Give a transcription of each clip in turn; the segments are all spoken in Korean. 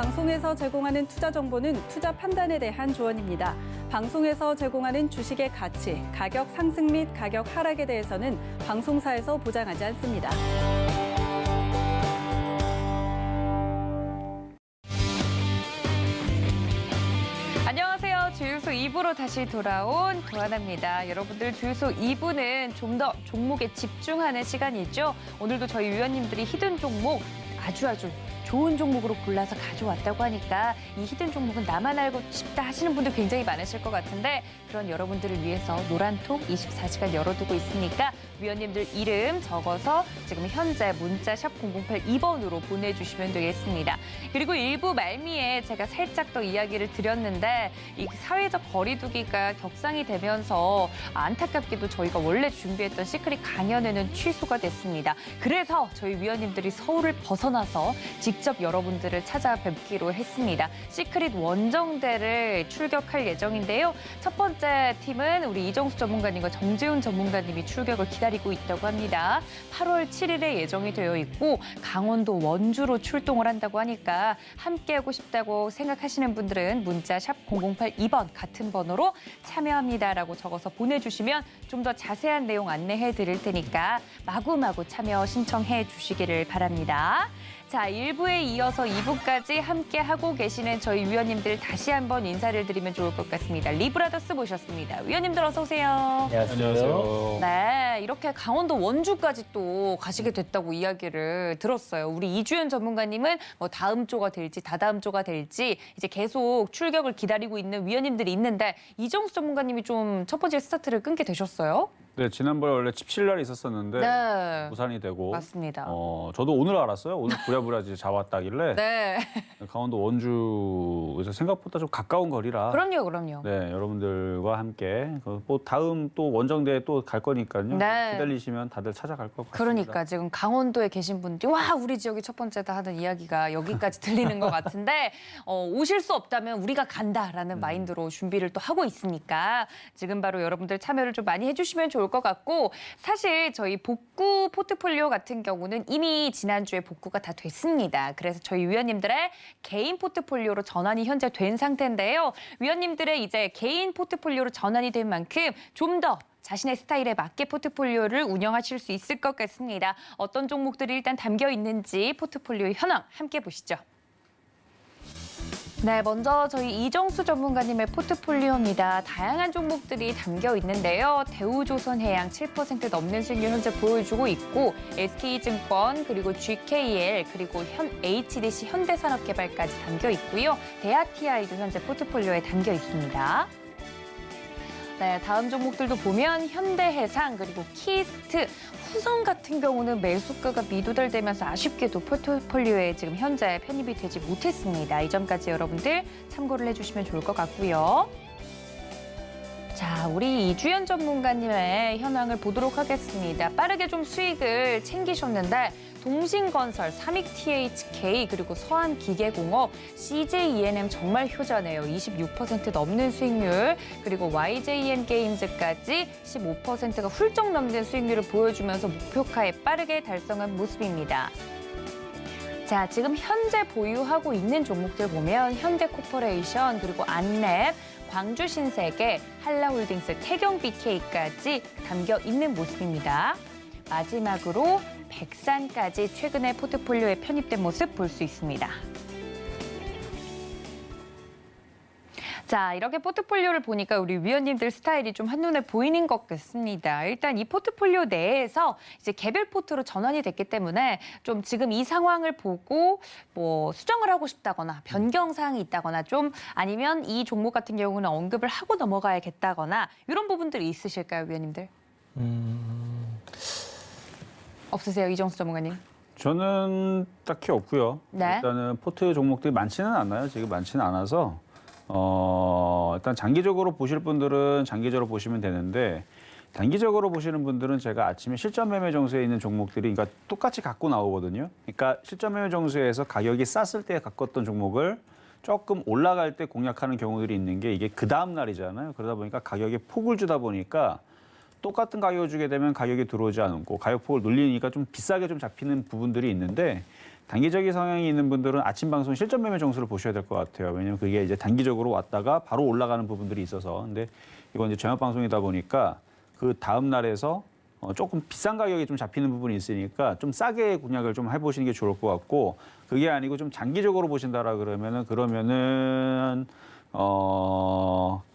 방송에서 제공하는 투자 정보는 투자 판단에 대한 조언입니다. 방송에서 제공하는 주식의 가치, 가격 상승 및 가격 하락에 대해서는 방송사에서 보장하지 않습니다. 안녕하세요. 주유소 2부로 다시 돌아온 도하나입니다. 여러분들 주유소 2부는 좀 더 종목에 집중하는 시간이죠. 오늘도 저희 위원님들이 히든 종목 아주 좋은 종목으로 골라서 가져왔다고 하니까 이 히든 종목은 나만 알고 싶다 하시는 분들 굉장히 많으실 것 같은데 그런 여러분들을 위해서 노란톡 24시간 열어두고 있으니까 위원님들 이름 적어서 지금 현재 문자 샵 0082번으로 보내주시면 되겠습니다. 그리고 일부 말미에 제가 살짝 더 이야기를 드렸는데 이 사회적 거리두기가 격상이 되면서 안타깝게도 저희가 원래 준비했던 시크릿 강연회는 취소가 됐습니다. 그래서 저희 위원님들이 서울을 벗어나서 직접 여러분들을 찾아뵙기로 했습니다. 시크릿 원정대를 출격할 예정인데요. 첫 번째 팀은 우리 이정수 전문가님과 정재훈 전문가님이 출격을 기다리고 있다고 합니다. 8월 7일에 예정이 되어 있고 강원도 원주로 출동을 한다고 하니까 함께하고 싶다고 생각하시는 분들은 문자 샵 0082번 같은 번호로 참여합니다라고 적어서 보내주시면 좀 더 자세한 내용 안내해 드릴 테니까 마구마구 참여 신청해 주시기를 바랍니다. 자, 1부에 이어서 2부까지 함께하고 계시는 저희 위원님들 다시 한번 인사를 드리면 좋을 것 같습니다. 리브라더스 모셨습니다. 위원님들 어서 오세요. 안녕하세요. 네, 이렇게 강원도 원주까지 또 가시게 됐다고 이야기를 들었어요. 우리 이주연 전문가님은 뭐 다음 조가 될지 다다음 조가 될지 이제 계속 출격을 기다리고 있는 위원님들이 있는데 이정수 전문가님이 좀 첫 번째 스타트를 끊게 되셨어요? 네, 지난번에 원래 17날 있었었는데 네. 무산이 되고 맞습니다. 저도 오늘 알았어요. 오늘 부랴부랴 잡았다길래 네. 강원도 원주에서 생각보다 좀 가까운 거리라 그럼요. 네, 여러분들과 함께 뭐 다음 또 원정대에 또 갈 거니까요. 네. 기다리시면 다들 찾아갈 것 같습니다. 그러니까 지금 강원도에 계신 분들이 와 우리 지역이 첫 번째다 하는 이야기가 여기까지 들리는 것 같은데 오실 수 없다면 우리가 간다라는 마인드로 준비를 또 하고 있으니까 지금 바로 여러분들 참여를 좀 많이 해주시면 좋을 것 같고 사실 저희 복구 포트폴리오 같은 경우는 이미 지난주에 복구가 다 됐습니다. 그래서 저희 위원님들의 개인 포트폴리오로 전환이 현재 된 상태인데요. 위원님들의 이제 개인 포트폴리오로 전환이 된 만큼 좀 더 자신의 스타일에 맞게 포트폴리오를 운영하실 수 있을 것 같습니다. 어떤 종목들이 일단 담겨 있는지 포트폴리오의 현황 함께 보시죠. 네, 먼저 저희 이정수 전문가님의 포트폴리오입니다. 다양한 종목들이 담겨 있는데요. 대우조선해양 7% 넘는 수익률 현재 보여주고 있고 SK증권 그리고 GKL 그리고 HDC 현대산업개발까지 담겨 있고요. 대아TI도 현재 포트폴리오에 담겨 있습니다. 네, 다음 종목들도 보면 현대해상 그리고 키스트, 후성 같은 경우는 매수가가 미도달되면서 아쉽게도 포트폴리오에 지금 현재 편입이 되지 못했습니다. 이 점까지 여러분들 참고를 해주시면 좋을 것 같고요. 자, 우리 이주연 전문가님의 현황을 보도록 하겠습니다. 빠르게 좀 수익을 챙기셨는데 동신건설, 삼익THK 그리고 서한기계공업, CJENM 정말 효자네요. 26% 넘는 수익률 그리고 YJN게임즈까지 15%가 훌쩍 넘는 수익률을 보여주면서 목표가에 빠르게 달성한 모습입니다. 자, 지금 현재 보유하고 있는 종목들 보면 현대코퍼레이션 그리고 안랩, 광주신세계, 한라홀딩스, 태경BK까지 담겨 있는 모습입니다. 마지막으로 백산까지 최근에 포트폴리오에 편입된 모습 볼 수 있습니다. 자, 이렇게 포트폴리오를 보니까 우리 위원님들 스타일이 좀 한눈에 보이는 것 같습니다. 일단 이 포트폴리오 내에서 이제 개별 포트로 전환이 됐기 때문에 좀 지금 이 상황을 보고 뭐 수정을 하고 싶다거나 변경 사항이 있다거나 좀 아니면 이 종목 같은 경우는 언급을 하고 넘어가야겠다거나 이런 부분들이 있으실까요, 위원님들? 없으세요, 이정수 전문가님? 저는 딱히 없고요. 네. 일단은 포트 종목들이 많지는 않아요. 지금 많지는 않아서 일단 장기적으로 보실 분들은 장기적으로 보시면 되는데 단기적으로 보시는 분들은 제가 아침에 실전 매매 정수에 있는 종목들이 그러니까 똑같이 갖고 나오거든요. 그러니까 실전 매매 정수에서 가격이 쌌을 때 갖고 던 종목을 조금 올라갈 때 공략하는 경우들이 있는 게 이게 그 다음 날이잖아요. 그러다 보니까 가격에 폭을 주다 보니까 똑같은 가격을 주게 되면 가격이 들어오지 않고 가격폭을 늘리니까 좀 비싸게 좀 잡히는 부분들이 있는데 단기적인 성향이 있는 분들은 아침 방송 실전 매매 정수를 보셔야 될 것 같아요. 왜냐하면 그게 이제 단기적으로 왔다가 바로 올라가는 부분들이 있어서 근데 이건 이제 저녁 방송이다 보니까 그 다음 날에서 조금 비싼 가격이 좀 잡히는 부분이 있으니까 좀 싸게 공략을 좀 해보시는 게 좋을 것 같고 그게 아니고 좀 장기적으로 보신다라 그러면은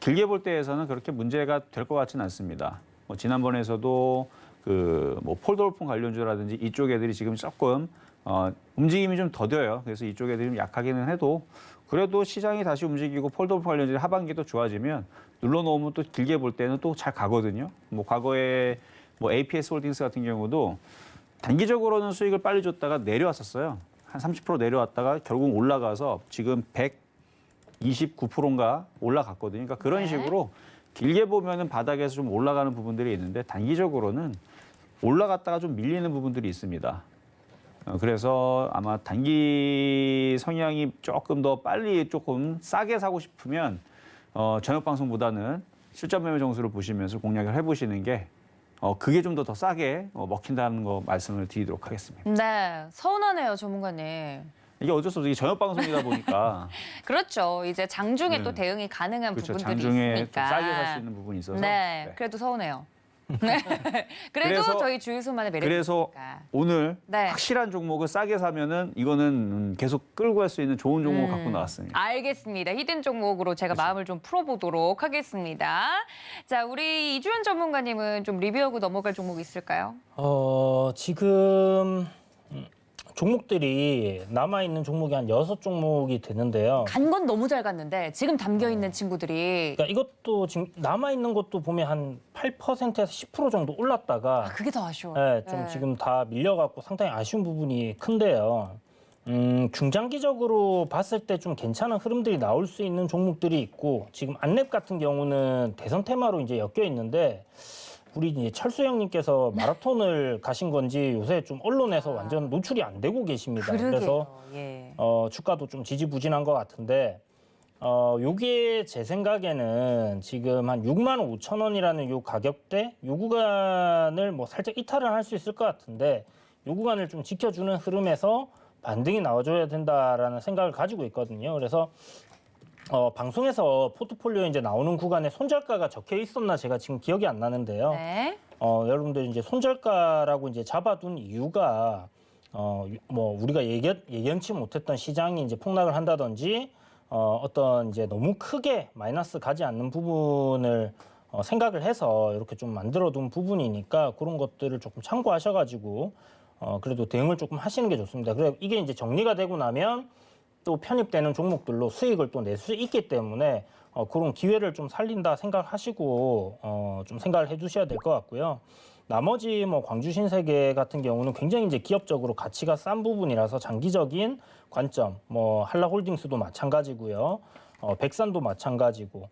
길게 볼 때에서는 그렇게 문제가 될 것 같지는 않습니다. 지난번에서도 그 뭐 폴더폰 관련주라든지 이쪽 애들이 지금 조금 움직임이 좀 더뎌요. 그래서 이쪽 애들이 좀 약하기는 해도 그래도 시장이 다시 움직이고 폴더폰 관련주 하반기도 좋아지면 눌러놓으면 또 길게 볼 때는 또 잘 가거든요. 뭐 과거에 뭐 APS 홀딩스 같은 경우도 단기적으로는 수익을 빨리 줬다가 내려왔었어요. 한 30% 내려왔다가 결국 올라가서 지금 129%인가 올라갔거든요. 그러니까 그런 네. 식으로 길게 보면은 바닥에서 좀 올라가는 부분들이 있는데 단기적으로는 올라갔다가 좀 밀리는 부분들이 있습니다. 그래서 아마 단기 성향이 조금 더 빨리 조금 싸게 사고 싶으면 저녁 방송보다는 실전 매매 정수를 보시면서 공략을 해보시는 게 그게 좀 더 싸게 먹힌다는 거 말씀을 드리도록 하겠습니다. 네, 서운하네요, 전문가님. 이게 어쩔 수 없이 저녁 방송이다 보니까 그렇죠. 이제 장중에 네. 또 대응이 가능한 그렇죠. 부분들이 장중에 있으니까. 좀 싸게 살 수 있는 부분이 있어서 네, 그래도 서운해요. 네. 그래도 그래서- 저희 주유소만의 매력이 그래서 있으니까. 오늘 네. 확실한 종목을 싸게 사면은 이거는 계속 끌고 갈 수 있는 좋은 종목 갖고 나왔습니다. 알겠습니다. 히든 종목으로 제가 마음을 좀 풀어보도록 하겠습니다. 자, 우리 이주연 전문가님은 좀 리뷰하고 넘어갈 종목 있을까요? 지금 종목들이 남아있는 종목이 한 6종목이 되는데요. 간 건 너무 잘 갔는데 지금 담겨있는 친구들이 그러니까 이것도 지금 남아있는 것도 보면 한 8%에서 10% 정도 올랐다가 그게 더 아쉬워요. 네, 좀 네. 지금 다 밀려갖고 상당히 아쉬운 부분이 큰데요. 중장기적으로 봤을 때 좀 괜찮은 흐름들이 나올 수 있는 종목들이 있고 지금 안랩 같은 경우는 대선 테마로 이제 엮여 있는데 우리 이제 철수 형님께서 마라톤을 가신 건지 요새 좀 언론에서 완전 노출이 안 되고 계십니다. 그러게요. 그래서 예. 주가도 좀 지지부진한 것 같은데 요게 제 생각에는 지금 한 6만 5천 원이라는 요 가격대 요 구간을 뭐 살짝 이탈을 할 수 있을 것 같은데 요 구간을 좀 지켜주는 흐름에서 반등이 나와줘야 된다라는 생각을 가지고 있거든요. 그래서 방송에서 포트폴리오에 이제 나오는 구간에 손절가가 적혀 있었나 제가 지금 기억이 안 나는데요. 네. 여러분들 이제 손절가라고 이제 잡아둔 이유가 뭐 우리가 예견치 못했던 시장이 이제 폭락을 한다든지 어떤 이제 너무 크게 마이너스 가지 않는 부분을 생각을 해서 이렇게 좀 만들어둔 부분이니까 그런 것들을 조금 참고하셔가지고 그래도 대응을 조금 하시는 게 좋습니다. 그래 이게 이제 정리가 되고 나면 또 편입되는 종목들로 수익을 또 낼 수 있기 때문에 그런 기회를 좀 살린다 생각하시고 좀 생각을 해주셔야 될 것 같고요. 나머지 뭐 광주 신세계 같은 경우는 굉장히 이제 기업적으로 가치가 싼 부분이라서 장기적인 관점, 뭐 한라홀딩스도 마찬가지고요, 백산도 마찬가지고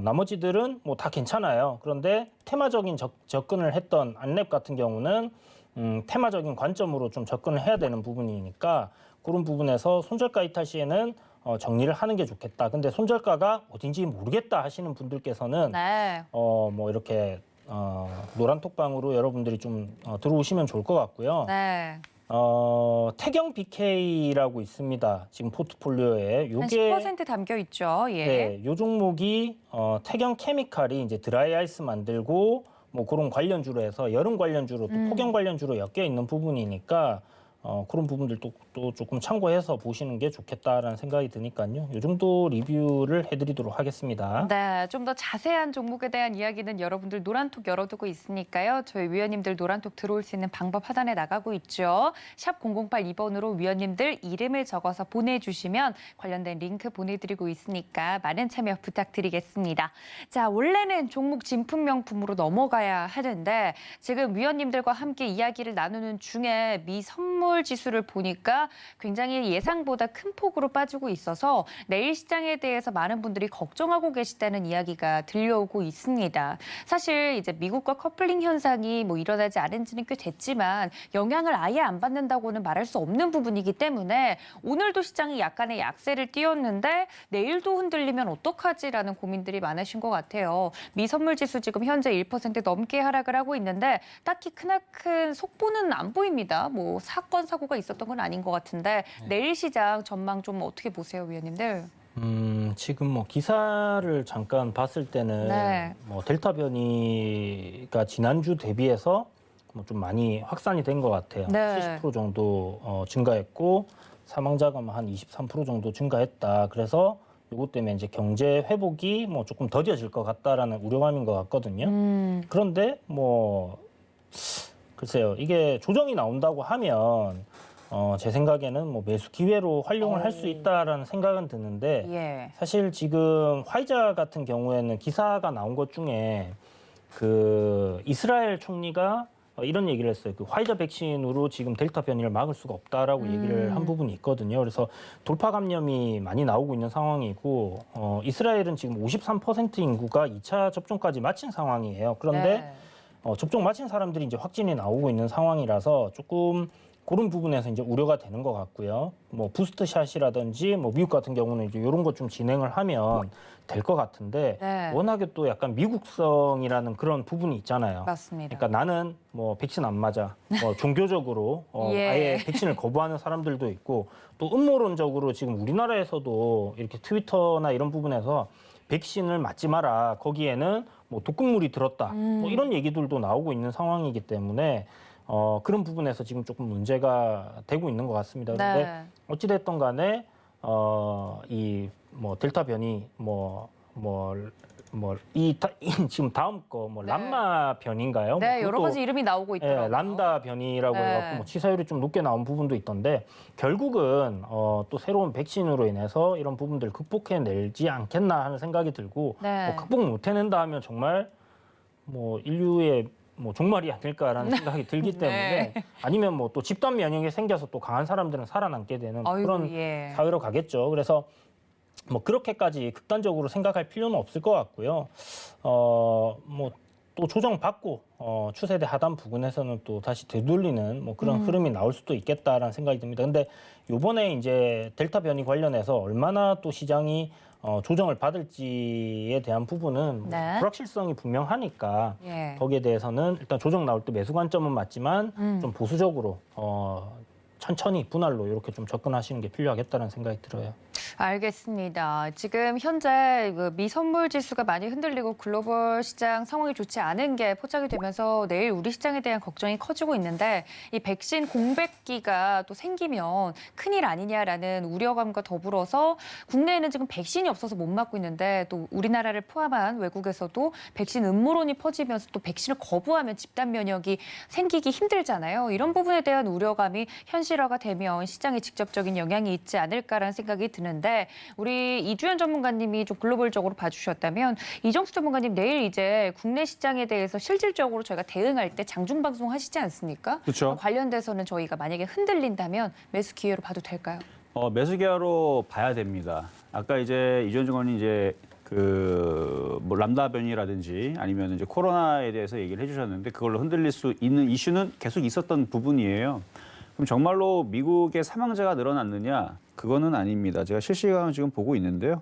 나머지들은 뭐 다 괜찮아요. 그런데 테마적인 접근을 했던 안랩 같은 경우는 테마적인 관점으로 좀 접근을 해야 되는 부분이니까 그런 부분에서 손절가 이탈 시에는 정리를 하는 게 좋겠다. 근데 손절가가 어딘지 모르겠다 하시는 분들께서는 네. 뭐 이렇게 노란 톡방으로 여러분들이 좀 들어오시면 좋을 것 같고요. 네. 태경 BK라고 있습니다. 지금 포트폴리오에 한 요게 10% 담겨 있죠. 예. 네, 요 종목이 태경 케미칼이 이제 드라이 아이스 만들고 뭐 그런 관련주로 해서 여름 관련주로 또 폭염 관련주로 엮여 있는 부분이니까 그런 부분들도 또 조금 참고해서 보시는 게 좋겠다라는 생각이 드니까요. 이 정도 리뷰를 해드리도록 하겠습니다. 네, 좀 더 자세한 종목에 대한 이야기는 여러분들 노란톡 열어두고 있으니까요. 저희 위원님들 노란톡 들어올 수 있는 방법 하단에 나가고 있죠. 샵 0082번으로 위원님들 이름을 적어서 보내주시면 관련된 링크 보내드리고 있으니까 많은 참여 부탁드리겠습니다. 자, 원래는 종목 진품 명품으로 넘어가야 하는데 지금 위원님들과 함께 이야기를 나누는 중에 미 선물 미선물 지수를 보니까 굉장히 예상보다 큰 폭으로 빠지고 있어서 내일 시장에 대해서 많은 분들이 걱정하고 계시다는 이야기가 들려오고 있습니다. 사실 이제 미국과 커플링 현상이 뭐 일어나지 않은 지는 꽤 됐지만 영향을 아예 안 받는다고는 말할 수 없는 부분이기 때문에 오늘도 시장이 약간의 약세를 띄웠는데 내일도 흔들리면 어떡하지라는 고민들이 많으신 것 같아요. 미선물 지수 지금 현재 1% 넘게 하락을 하고 있는데 딱히 크나큰 속보는 안 보입니다. 뭐 사건 사고가 있었던 건 아닌 것 같은데 내일 시장 전망 좀 어떻게 보세요, 위원님들? 지금 뭐 기사를 잠깐 봤을 때는 네. 뭐 델타 변이가 지난주 대비해서 뭐 좀 많이 확산이 된 것 같아요. 네. 70% 정도 증가했고 사망자가 한 23% 정도 증가했다. 그래서 이것 때문에 이제 경제 회복이 뭐 조금 더뎌질 것 같다라는 우려감인 것 같거든요. 그런데 뭐 글쎄요, 이게 조정이 나온다고 하면 제 생각에는 뭐 매수 기회로 활용을 할 수 있다라는 생각은 드는데 예. 사실 지금 화이자 같은 경우에는 기사가 나온 것 중에 그 이스라엘 총리가 이런 얘기를 했어요. 그 화이자 백신으로 지금 델타 변이를 막을 수가 없다라고 얘기를 한 부분이 있거든요. 그래서 돌파 감염이 많이 나오고 있는 상황이고 이스라엘은 지금 53% 인구가 2차 접종까지 마친 상황이에요. 그런데 네. 접종 마친 사람들이 이제 확진이 나오고 있는 상황이라서 조금 그런 부분에서 이제 우려가 되는 것 같고요. 뭐 부스트샷이라든지 뭐 미국 같은 경우는 이제 이런 것 좀 진행을 하면 될 것 같은데 네. 워낙에 또 약간 미국성이라는 그런 부분이 있잖아요. 맞습니다. 그러니까 나는 뭐 백신 안 맞아. 종교적으로 예. 아예 백신을 거부하는 사람들도 있고 또 음모론적으로 지금 우리나라에서도 이렇게 트위터나 이런 부분에서 백신을 맞지 마라. 거기에는 뭐 독극물이 들었다. 뭐 이런 얘기들도 나오고 있는 상황이기 때문에 그런 부분에서 지금 조금 문제가 되고 있는 것 같습니다. 그런데 네. 어찌됐든 간에 이 뭐 델타 변이 지금 다음 거 뭐 네. 람마 변인가요? 네, 뭐 여러 그것도 가지 이름이 나오고 있더라고요. 란다 변이라고 네. 해갖고 뭐 치사율이 좀 높게 나온 부분도 있던데 결국은 또 새로운 백신으로 인해서 이런 부분들 극복해내지 않겠나 하는 생각이 들고 네. 뭐 극복 못해낸다 하면 정말 뭐 인류의 뭐 종말이 아닐까라는 생각이 들기 때문에 아니면 뭐 또 집단 면역이 생겨서 또 강한 사람들은 살아남게 되는 아이고, 그런 예. 사회로 가겠죠. 그래서 뭐 그렇게까지 극단적으로 생각할 필요는 없을 것 같고요. 뭐 또 조정받고 추세대 하단 부근에서는 또 다시 되돌리는 뭐 그런 흐름이 나올 수도 있겠다라는 생각이 듭니다. 근데 요번에 이제 델타 변이 관련해서 얼마나 또 시장이 조정을 받을지에 대한 부분은 네. 불확실성이 분명하니까 예. 거기에 대해서는 일단 조정 나올 때 매수 관점은 맞지만 좀 보수적으로 천천히 분할로 이렇게 좀 접근하시는 게 필요하겠다는 생각이 들어요. 알겠습니다. 지금 현재 그 미선물 지수가 많이 흔들리고 글로벌 시장 상황이 좋지 않은 게 포착이 되면서 내일 우리 시장에 대한 걱정이 커지고 있는데 이 백신 공백기가 또 생기면 큰일 아니냐라는 우려감과 더불어서 국내에는 지금 백신이 없어서 못 맞고 있는데 또 우리나라를 포함한 외국에서도 백신 음모론이 퍼지면서 또 백신을 거부하면 집단 면역이 생기기 힘들잖아요. 이런 부분에 대한 우려감이 현실화가 되면 시장에 직접적인 영향이 있지 않을까라는 생각이 드는데 우리 이주연 전문가님이 좀 글로벌적으로 봐주셨다면 이정수 전문가님 내일 이제 국내 시장에 대해서 실질적으로 저희가 대응할 때 장중 방송 하시지 않습니까? 그렇죠. 관련돼서는 저희가 만약에 흔들린다면 매수 기회로 봐도 될까요? 매수 기회로 봐야 됩니다. 아까 이제 이주연 전문가님 이제 뭐 람다 변이라든지 아니면 이제 코로나에 대해서 얘기를 해주셨는데 그걸로 흔들릴 수 있는 이슈는 계속 있었던 부분이에요. 그럼 정말로 미국의 사망자가 늘어났느냐? 그거는 아닙니다. 제가 실시간으로 지금 보고 있는데요.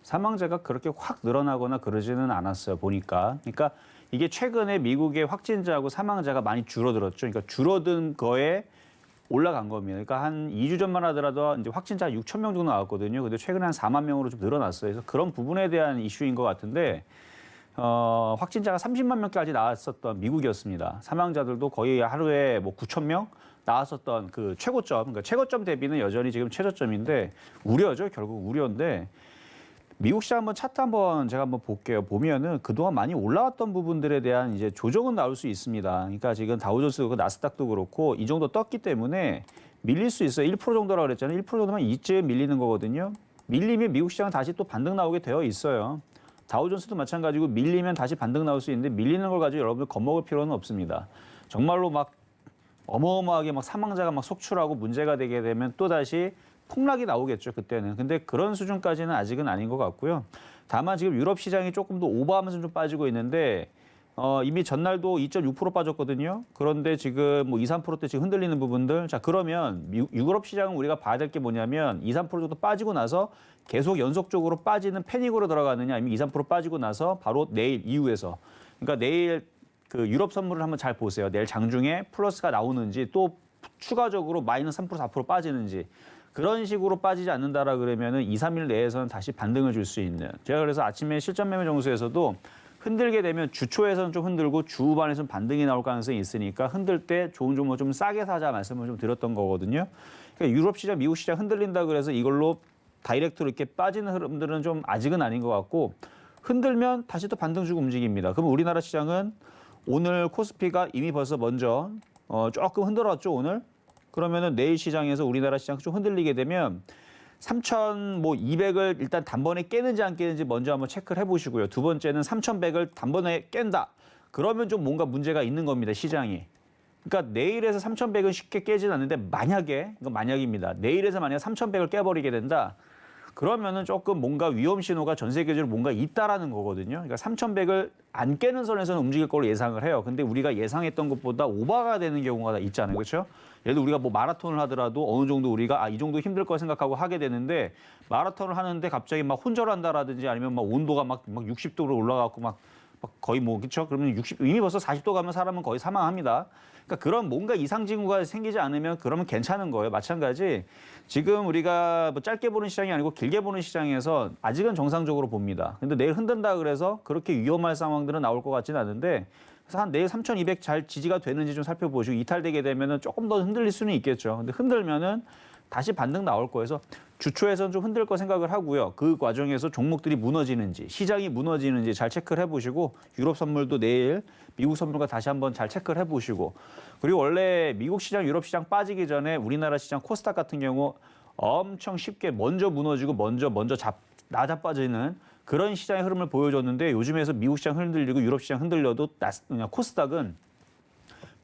사망자가 그렇게 확 늘어나거나 그러지는 않았어요. 보니까. 그러니까 이게 최근에 미국의 확진자하고 사망자가 많이 줄어들었죠. 그러니까 줄어든 거에 올라간 겁니다. 그러니까 한 2주 전만 하더라도 이제 확진자 6천 명 정도 나왔거든요. 근데 최근에 한 4만 명으로 좀 늘어났어요. 그래서 그런 부분에 대한 이슈인 것 같은데 확진자가 30만 명까지 나왔었던 미국이었습니다. 사망자들도 거의 하루에 뭐 9천 명 나왔었던 그 최고점, 그러니까 최고점 대비는 여전히 지금 최저점인데 우려죠. 결국 우려인데 미국 시장 한번 차트 한번 제가 한번 볼게요. 보면은 그동안 많이 올라왔던 부분들에 대한 이제 조정은 나올 수 있습니다. 그러니까 지금 다우존스도 나스닥도 그렇고 이 정도 떴기 때문에 밀릴 수 있어요. 1% 정도라고 그랬잖아요. 1% 정도면 이쯤 밀리는 거거든요. 밀리면 미국 시장은 다시 또 반등 나오게 되어 있어요. 다우존스도 마찬가지고 밀리면 다시 반등 나올 수 있는데 밀리는 걸 가지고 여러분들 겁먹을 필요는 없습니다. 정말로 막 어마어마하게 막 사망자가 막 속출하고 문제가 되게 되면 또다시 폭락이 나오겠죠, 그때는. 근데 그런 수준까지는 아직은 아닌 것 같고요. 다만 지금 유럽 시장이 조금 더 오버하면서 좀 빠지고 있는데 이미 전날도 2.6% 빠졌거든요. 그런데 지금 뭐 2, 3%대 지금 흔들리는 부분들. 자, 그러면 유럽 시장은 우리가 봐야 될 게 뭐냐면 2, 3% 정도 빠지고 나서 계속 연속적으로 빠지는 패닉으로 들어가느냐 아니면 2, 3% 빠지고 나서 바로 내일 이후에서. 그러니까 내일 그 유럽 선물을 한번 잘 보세요. 내일 장중에 플러스가 나오는지 또 추가적으로 마이너스 3%, 4% 빠지는지. 그런 식으로 빠지지 않는다라 그러면은 2, 3일 내에서는 다시 반등을 줄 수 있는. 제가 그래서 아침에 실전 매매 정수에서도 흔들게 되면 주초에서는 좀 흔들고 주 후반에서는 반등이 나올 가능성이 있으니까 흔들 때 좋은 종목 좀 싸게 사자 말씀을 좀 드렸던 거거든요. 그러니까 유럽 시장, 미국 시장 흔들린다 그래서 이걸로 다이렉트로 이렇게 빠지는 흐름들은 좀 아직은 아닌 것 같고 흔들면 다시 또 반등 주고 움직입니다. 그럼 우리나라 시장은 오늘 코스피가 이미 벌써 먼저 조금 흔들었죠, 오늘. 그러면은 내일 시장에서 우리나라 시장 좀 흔들리게 되면 3,200을 일단 단번에 깨는지 안 깨는지 먼저 한번 체크를 해보시고요. 두 번째는 3,100을 단번에 깬다. 그러면 좀 뭔가 문제가 있는 겁니다, 시장이. 그러니까 내일에서 3,100은 쉽게 깨지는 않는데 만약에, 이건 만약입니다. 내일에서 만약 3,100을 깨버리게 된다. 그러면은 조금 뭔가 위험 신호가 전 세계적으로 뭔가 있다라는 거거든요. 그러니까 3,100을 안 깨는 선에서는 움직일 걸로 예상을 해요. 근데 우리가 예상했던 것보다 오버가 되는 경우가 있잖아요. 그렇죠? 예를 들어 우리가 뭐 마라톤을 하더라도 어느 정도 우리가 이 정도 힘들 거 생각하고 하게 되는데 마라톤을 하는데 갑자기 막 혼절한다라든지 아니면 막 온도가 막 60도로 올라가고 막 거의 뭐 그렇죠? 그러면 이미 벌써 40도 가면 사람은 거의 사망합니다. 그러니까 그런 뭔가 이상 징후가 생기지 않으면 그러면 괜찮은 거예요. 마찬가지 지금 우리가 뭐 짧게 보는 시장이 아니고 길게 보는 시장에서 아직은 정상적으로 봅니다. 근데 내일 흔든다 그래서 그렇게 위험할 상황들은 나올 것 같지는 않은데 그래서 한 내일 3,200 잘 지지가 되는지 좀 살펴보시고 이탈되게 되면은 조금 더 흔들릴 수는 있겠죠. 근데 흔들면은 다시 반등 나올 거예요. 그래서 주초에서는 좀 흔들 거 생각을 하고요. 그 과정에서 종목들이 무너지는지 시장이 무너지는지 잘 체크를 해보시고 유럽 선물도 내일 미국 선물과 다시 한번 잘 체크를 해보시고 그리고 원래 미국 시장, 유럽 시장 빠지기 전에 우리나라 시장 코스닥 같은 경우 엄청 쉽게 먼저 무너지고 먼저 낮아빠지는 그런 시장의 흐름을 보여줬는데 요즘에서 미국 시장 흔들리고 유럽 시장 흔들려도 코스닥은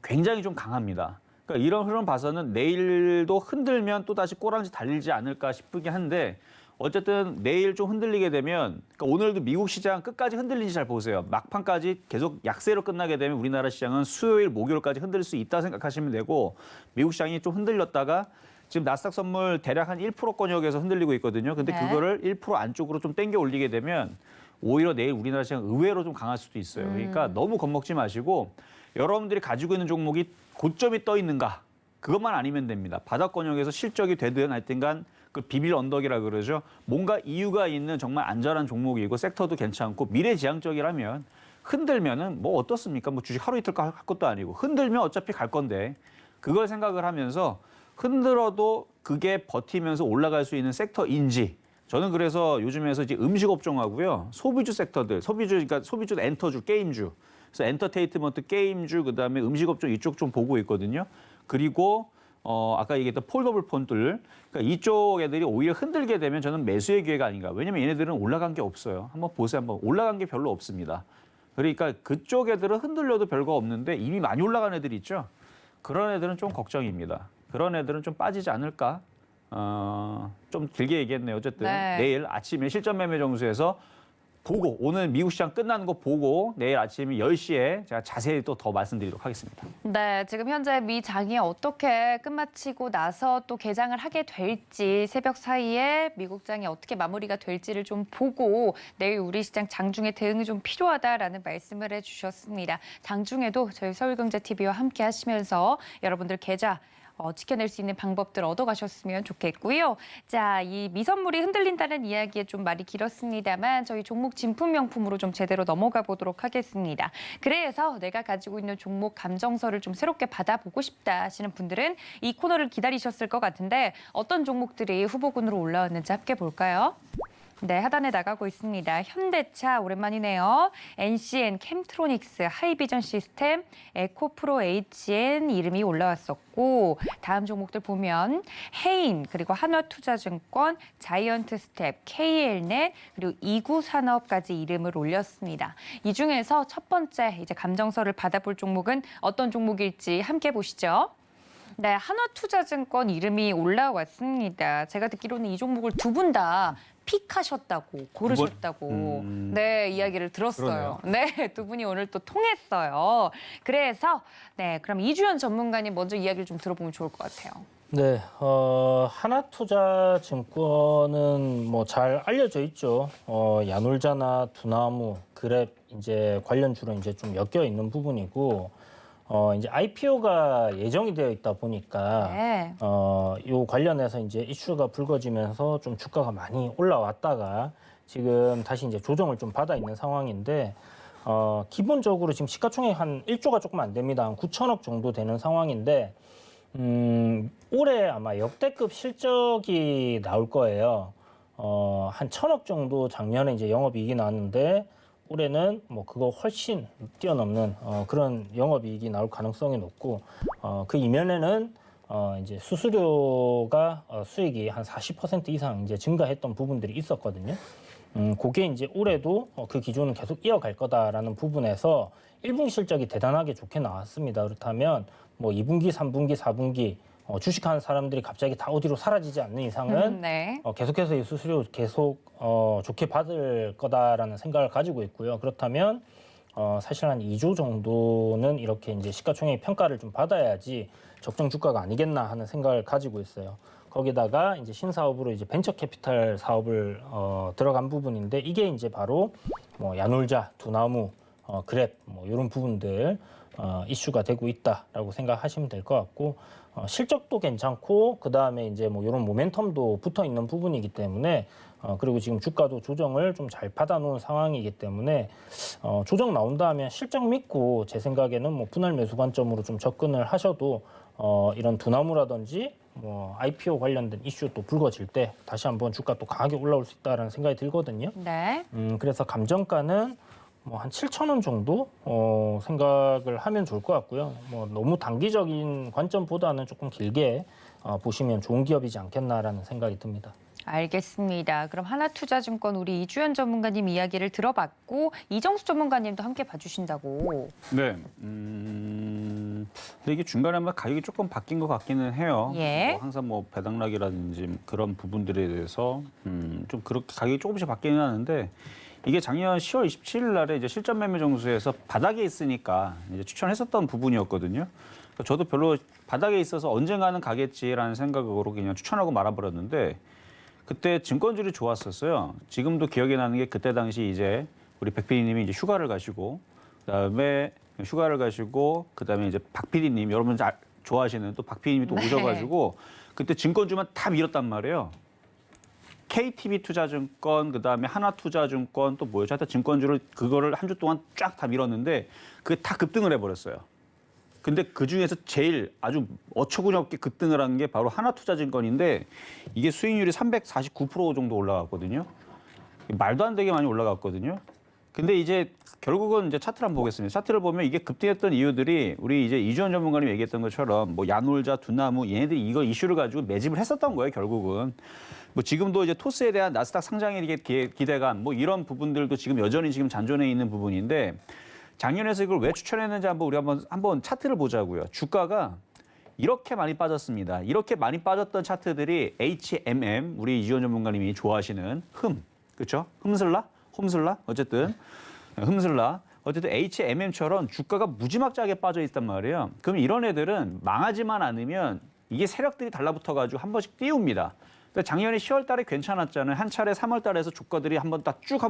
굉장히 좀 강합니다. 그러니까 이런 흐름 봐서는 내일도 흔들면 또 다시 꼬랑지 달리지 않을까 싶긴 한데 어쨌든 내일 좀 흔들리게 되면 그러니까 오늘도 미국 시장 끝까지 흔들리는지 잘 보세요. 막판까지 계속 약세로 끝나게 되면 우리나라 시장은 수요일, 목요일까지 흔들릴 수 있다 생각하시면 되고 미국 시장이 좀 흔들렸다가 지금 나스닥 선물 대략 한 1%권역에서 흔들리고 있거든요. 근데 네. 그거를 1% 안쪽으로 좀 당겨 올리게 되면 오히려 내일 우리나라 시장 의외로 좀 강할 수도 있어요. 그러니까 너무 겁먹지 마시고 여러분들이 가지고 있는 종목이 고점이 떠 있는가 그것만 아니면 됩니다. 바닥권역에서 실적이 되든 하여튼간 그 비빌 언덕이라 그러죠. 뭔가 이유가 있는 정말 안전한 종목이고 섹터도 괜찮고 미래지향적이라면 흔들면은 뭐 어떻습니까? 뭐 주식 하루 이틀 할 것도 아니고 흔들면 어차피 갈 건데 그걸 생각을 하면서 흔들어도 그게 버티면서 올라갈 수 있는 섹터인지 저는 그래서 요즘에서 이제 음식 업종하고요. 소비주 섹터들, 그러니까 소비주 엔터주, 게임주. 그래서 엔터테인먼트, 게임주, 그다음에 음식 업종 이쪽 좀 보고 있거든요. 그리고 아까 얘기했던 폴더블 폰들. 그러니까 이쪽 애들이 오히려 흔들게 되면 저는 매수의 기회가 아닌가. 왜냐면 얘네들은 올라간 게 없어요. 한번 보세요. 한번 올라간 게 별로 없습니다. 그러니까 그쪽 애들은 흔들려도 별거 없는데 이미 많이 올라간 애들이 있죠. 그런 애들은 좀 걱정입니다. 그런 애들은 좀 빠지지 않을까? 좀 길게 얘기했네요. 어쨌든 네. 내일 아침에 실전 매매 정수에서 보고 오늘 미국 시장 끝나는 거 보고 내일 아침 10시에 제가 자세히 또 더 말씀드리도록 하겠습니다. 네, 지금 현재 미 장이 어떻게 끝마치고 나서 또 개장을 하게 될지 새벽 사이에 미국 장이 어떻게 마무리가 될지를 좀 보고 내일 우리 시장 장중에 대응이 좀 필요하다라는 말씀을 해주셨습니다. 장중에도 저희 서울경제TV와 함께 하시면서 여러분들 계좌 지켜낼 수 있는 방법들 얻어가셨으면 좋겠고요. 자, 이 미선물이 흔들린다는 이야기에 좀 말이 길었습니다만 저희 종목 진품 명품으로 좀 제대로 넘어가 보도록 하겠습니다. 그래서 내가 가지고 있는 종목 감정서를 좀 새롭게 받아보고 싶다 하시는 분들은 이 코너를 기다리셨을 것 같은데 어떤 종목들이 후보군으로 올라왔는지 함께 볼까요? 네, 하단에 나가고 있습니다. 현대차 오랜만이네요. NCN, 캠트로닉스, 하이비전 시스템, 에코프로 HN 이름이 올라왔었고 다음 종목들 보면 해인, 그리고 한화투자증권, 자이언트 스텝, KL넷, 그리고 이구산업까지 이름을 올렸습니다. 이 중에서 첫 번째 이제 감정서를 받아볼 종목은 어떤 종목일지 함께 보시죠. 네, 한화투자증권 이름이 올라왔습니다. 제가 듣기로는 이 종목을 두 분 다 픽하셨다고, 고르셨다고 네, 이야기를 들었어요. 네, 두 분이 오늘 또 통했어요. 그래서 네, 그럼 이주연 전문가님 먼저 이야기를 좀 들어보면 좋을 것 같아요. 네, 하나투자증권은 뭐 잘 알려져 있죠. 야놀자나 두나무, 그랩 이제 관련주로 이제 좀 엮여 있는 부분이고, 이제 IPO가 예정이 되어 있다 보니까, 네. 요 관련해서 이제 이슈가 불거지면서 좀 주가가 많이 올라왔다가 지금 다시 이제 조정을 좀 받아 있는 상황인데, 기본적으로 지금 시가총액 한 1조가 조금 안 됩니다. 한 9천억 정도 되는 상황인데, 올해 아마 역대급 실적이 나올 거예요. 한 1,000억 정도 작년에 이제 영업이익이 나왔는데 올해는 뭐 그거 훨씬 뛰어넘는 그런 영업이익이 나올 가능성이 높고 그 이면에는 이제 수수료가 수익이 한 40% 이상 이제 증가했던 부분들이 있었거든요. 그게 이제 올해도 그 기조는 계속 이어갈 거다라는 부분에서 1분기 실적이 대단하게 좋게 나왔습니다. 그렇다면 뭐 2분기, 3분기, 4분기 주식하는 사람들이 갑자기 다 어디로 사라지지 않는 이상은 네. 계속해서 이 수수료 계속 좋게 받을 거다라는 생각을 가지고 있고요. 그렇다면 사실 한 2조 정도는 이렇게 이제 시가총액 평가를 좀 받아야지 적정 주가가 아니겠나 하는 생각을 가지고 있어요. 거기다가 이제 신사업으로 이제 벤처 캐피탈 사업을 들어간 부분인데 이게 이제 바로 뭐 야놀자, 두나무, 그랩 뭐 이런 부분들 이슈가 되고 있다라고 생각하시면 될 것 같고 실적도 괜찮고 그 다음에 이제 뭐 이런 모멘텀도 붙어 있는 부분이기 때문에 그리고 지금 주가도 조정을 좀 잘 받아놓은 상황이기 때문에 조정 나온다 하면 실적 믿고 제 생각에는 뭐 분할 매수 관점으로 좀 접근을 하셔도 이런 두나무라든지 뭐 IPO 관련된 이슈 또 불거질 때 다시 한번 주가 또 강하게 올라올 수 있다라는 생각이 들거든요. 네. 그래서 감정가는 뭐 한 7,000원 정도 생각을 하면 좋을 것 같고요. 뭐 너무 단기적인 관점보다는 조금 길게 보시면 좋은 기업이지 않겠나라는 생각이 듭니다. 알겠습니다. 그럼 하나투자증권 우리 이주연 전문가님 이야기를 들어봤고 이정수 전문가님도 함께 봐주신다고. 네. 근데 이게 중간에 막 가격이 조금 바뀐 것 같기는 해요. 예. 뭐 항상 뭐 배당락이라든지 그런 부분들에 대해서 좀 그렇게 가격이 조금씩 바뀌는 하는데 이게 작년 10월 27일 날에 이제 실전 매매 정수에서 바닥에 있으니까 이제 추천했었던 부분이었거든요. 그러니까 저도 별로 바닥에 있어서 언젠가는 가겠지라는 생각으로 그냥 추천하고 말아버렸는데 그때 증권줄이 좋았었어요. 지금도 기억이 나는 게 그때 당시 이제 우리 백 PD님이 이제 휴가를 가시고 그다음에 이제 박 PD님 여러분 잘 좋아하시는 또 박 PD님이 또 오셔가지고 그때 증권주만 다 밀었단 말이에요. KTB 투자증권, 그다음에 하나투자증권 또 뭐였죠? 하여튼 증권주를 그거를 한 주 동안 쫙 다 밀었는데 그게 다 급등을 해버렸어요. 근데 그중에서 제일 아주 어처구니없게 급등을 한 게 바로 하나투자증권인데 이게 수익률이 349% 정도 올라갔거든요. 말도 안 되게 많이 올라갔거든요. 근데 이제 결국은 이제 차트를 한번 보겠습니다. 차트를 보면 이게 급등했던 이유들이 우리 이제 이주연 전문가님이 얘기했던 것처럼 뭐 야놀자, 두나무 얘네들이 이거 이슈를 가지고 매집을 했었던 거예요, 결국은. 뭐 지금도 이제 토스에 대한 나스닥 상장에 기대감 뭐 이런 부분들도 지금 여전히 지금 잔존해 있는 부분인데 작년에서 이걸 왜 추천했는지 우리 한번 차트를 보자고요. 주가가 이렇게 많이 빠졌습니다. 이렇게 많이 빠졌던 차트들이 HMM, 우리 이주연 전문가님이 좋아하시는 그렇죠? 홈슬라? 어쨌든 HMM처럼 주가가 무지막지하게 빠져 있단 말이에요. 그럼 이런 애들은 망하지만 않으면 이게 세력들이 달라붙어가지고 한 번씩 띄웁니다. 작년에 10월 달에 괜찮았잖아요. 한 차례 3월 달에서 주가들이 한번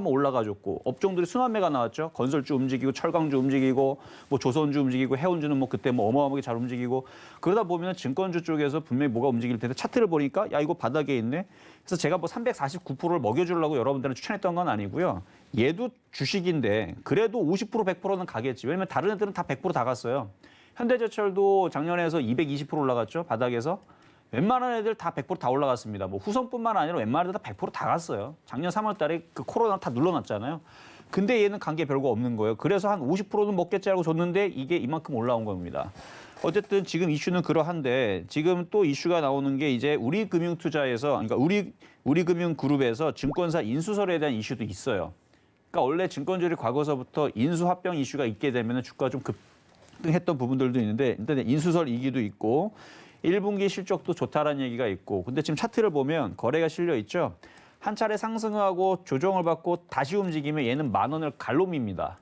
올라가줬고 업종들이 순환매가 나왔죠. 건설주 움직이고 철강주 움직이고 뭐 조선주 움직이고 해운주는 뭐 그때 뭐 어마어마하게 잘 움직이고 그러다 보면 증권주 쪽에서 분명히 뭐가 움직일 텐데 차트를 보니까 야 이거 바닥에 있네. 그래서 제가 뭐 349%를 먹여주려고 여러분들은 추천했던 건 아니고요. 얘도 주식인데 그래도 50% 100%는 가겠지. 왜냐면 다른 애들은 다 100% 다 갔어요. 현대제철도 작년에서 220% 올라갔죠. 바닥에서. 웬만한 애들 다 100% 다 올라갔습니다. 뭐 후성뿐만 아니라 웬만한 애들 다 100% 다 갔어요. 작년 3월 달에 그 코로나 다 눌러놨잖아요. 근데 얘는 간 게 별거 없는 거예요. 그래서 한 50%는 먹겠지 하고 줬는데 이게 이만큼 올라온 겁니다. 어쨌든 지금 이슈는 그러한데 지금 또 이슈가 나오는 게 이제 우리금융투자에서 그러니까 우리금융그룹에서 증권사 인수설에 대한 이슈도 있어요. 그러니까 원래 증권주들이 과거서부터 인수합병 이슈가 있게 되면 주가가 좀 급등했던 부분들도 있는데 일단 인수설 이기도 있고 1분기 실적도 좋다라는 얘기가 있고 근데 지금 차트를 보면 거래가 실려 있죠. 한 차례 상승하고 조정을 받고 다시 움직이면 얘는 10,000원을 갈롬입니다.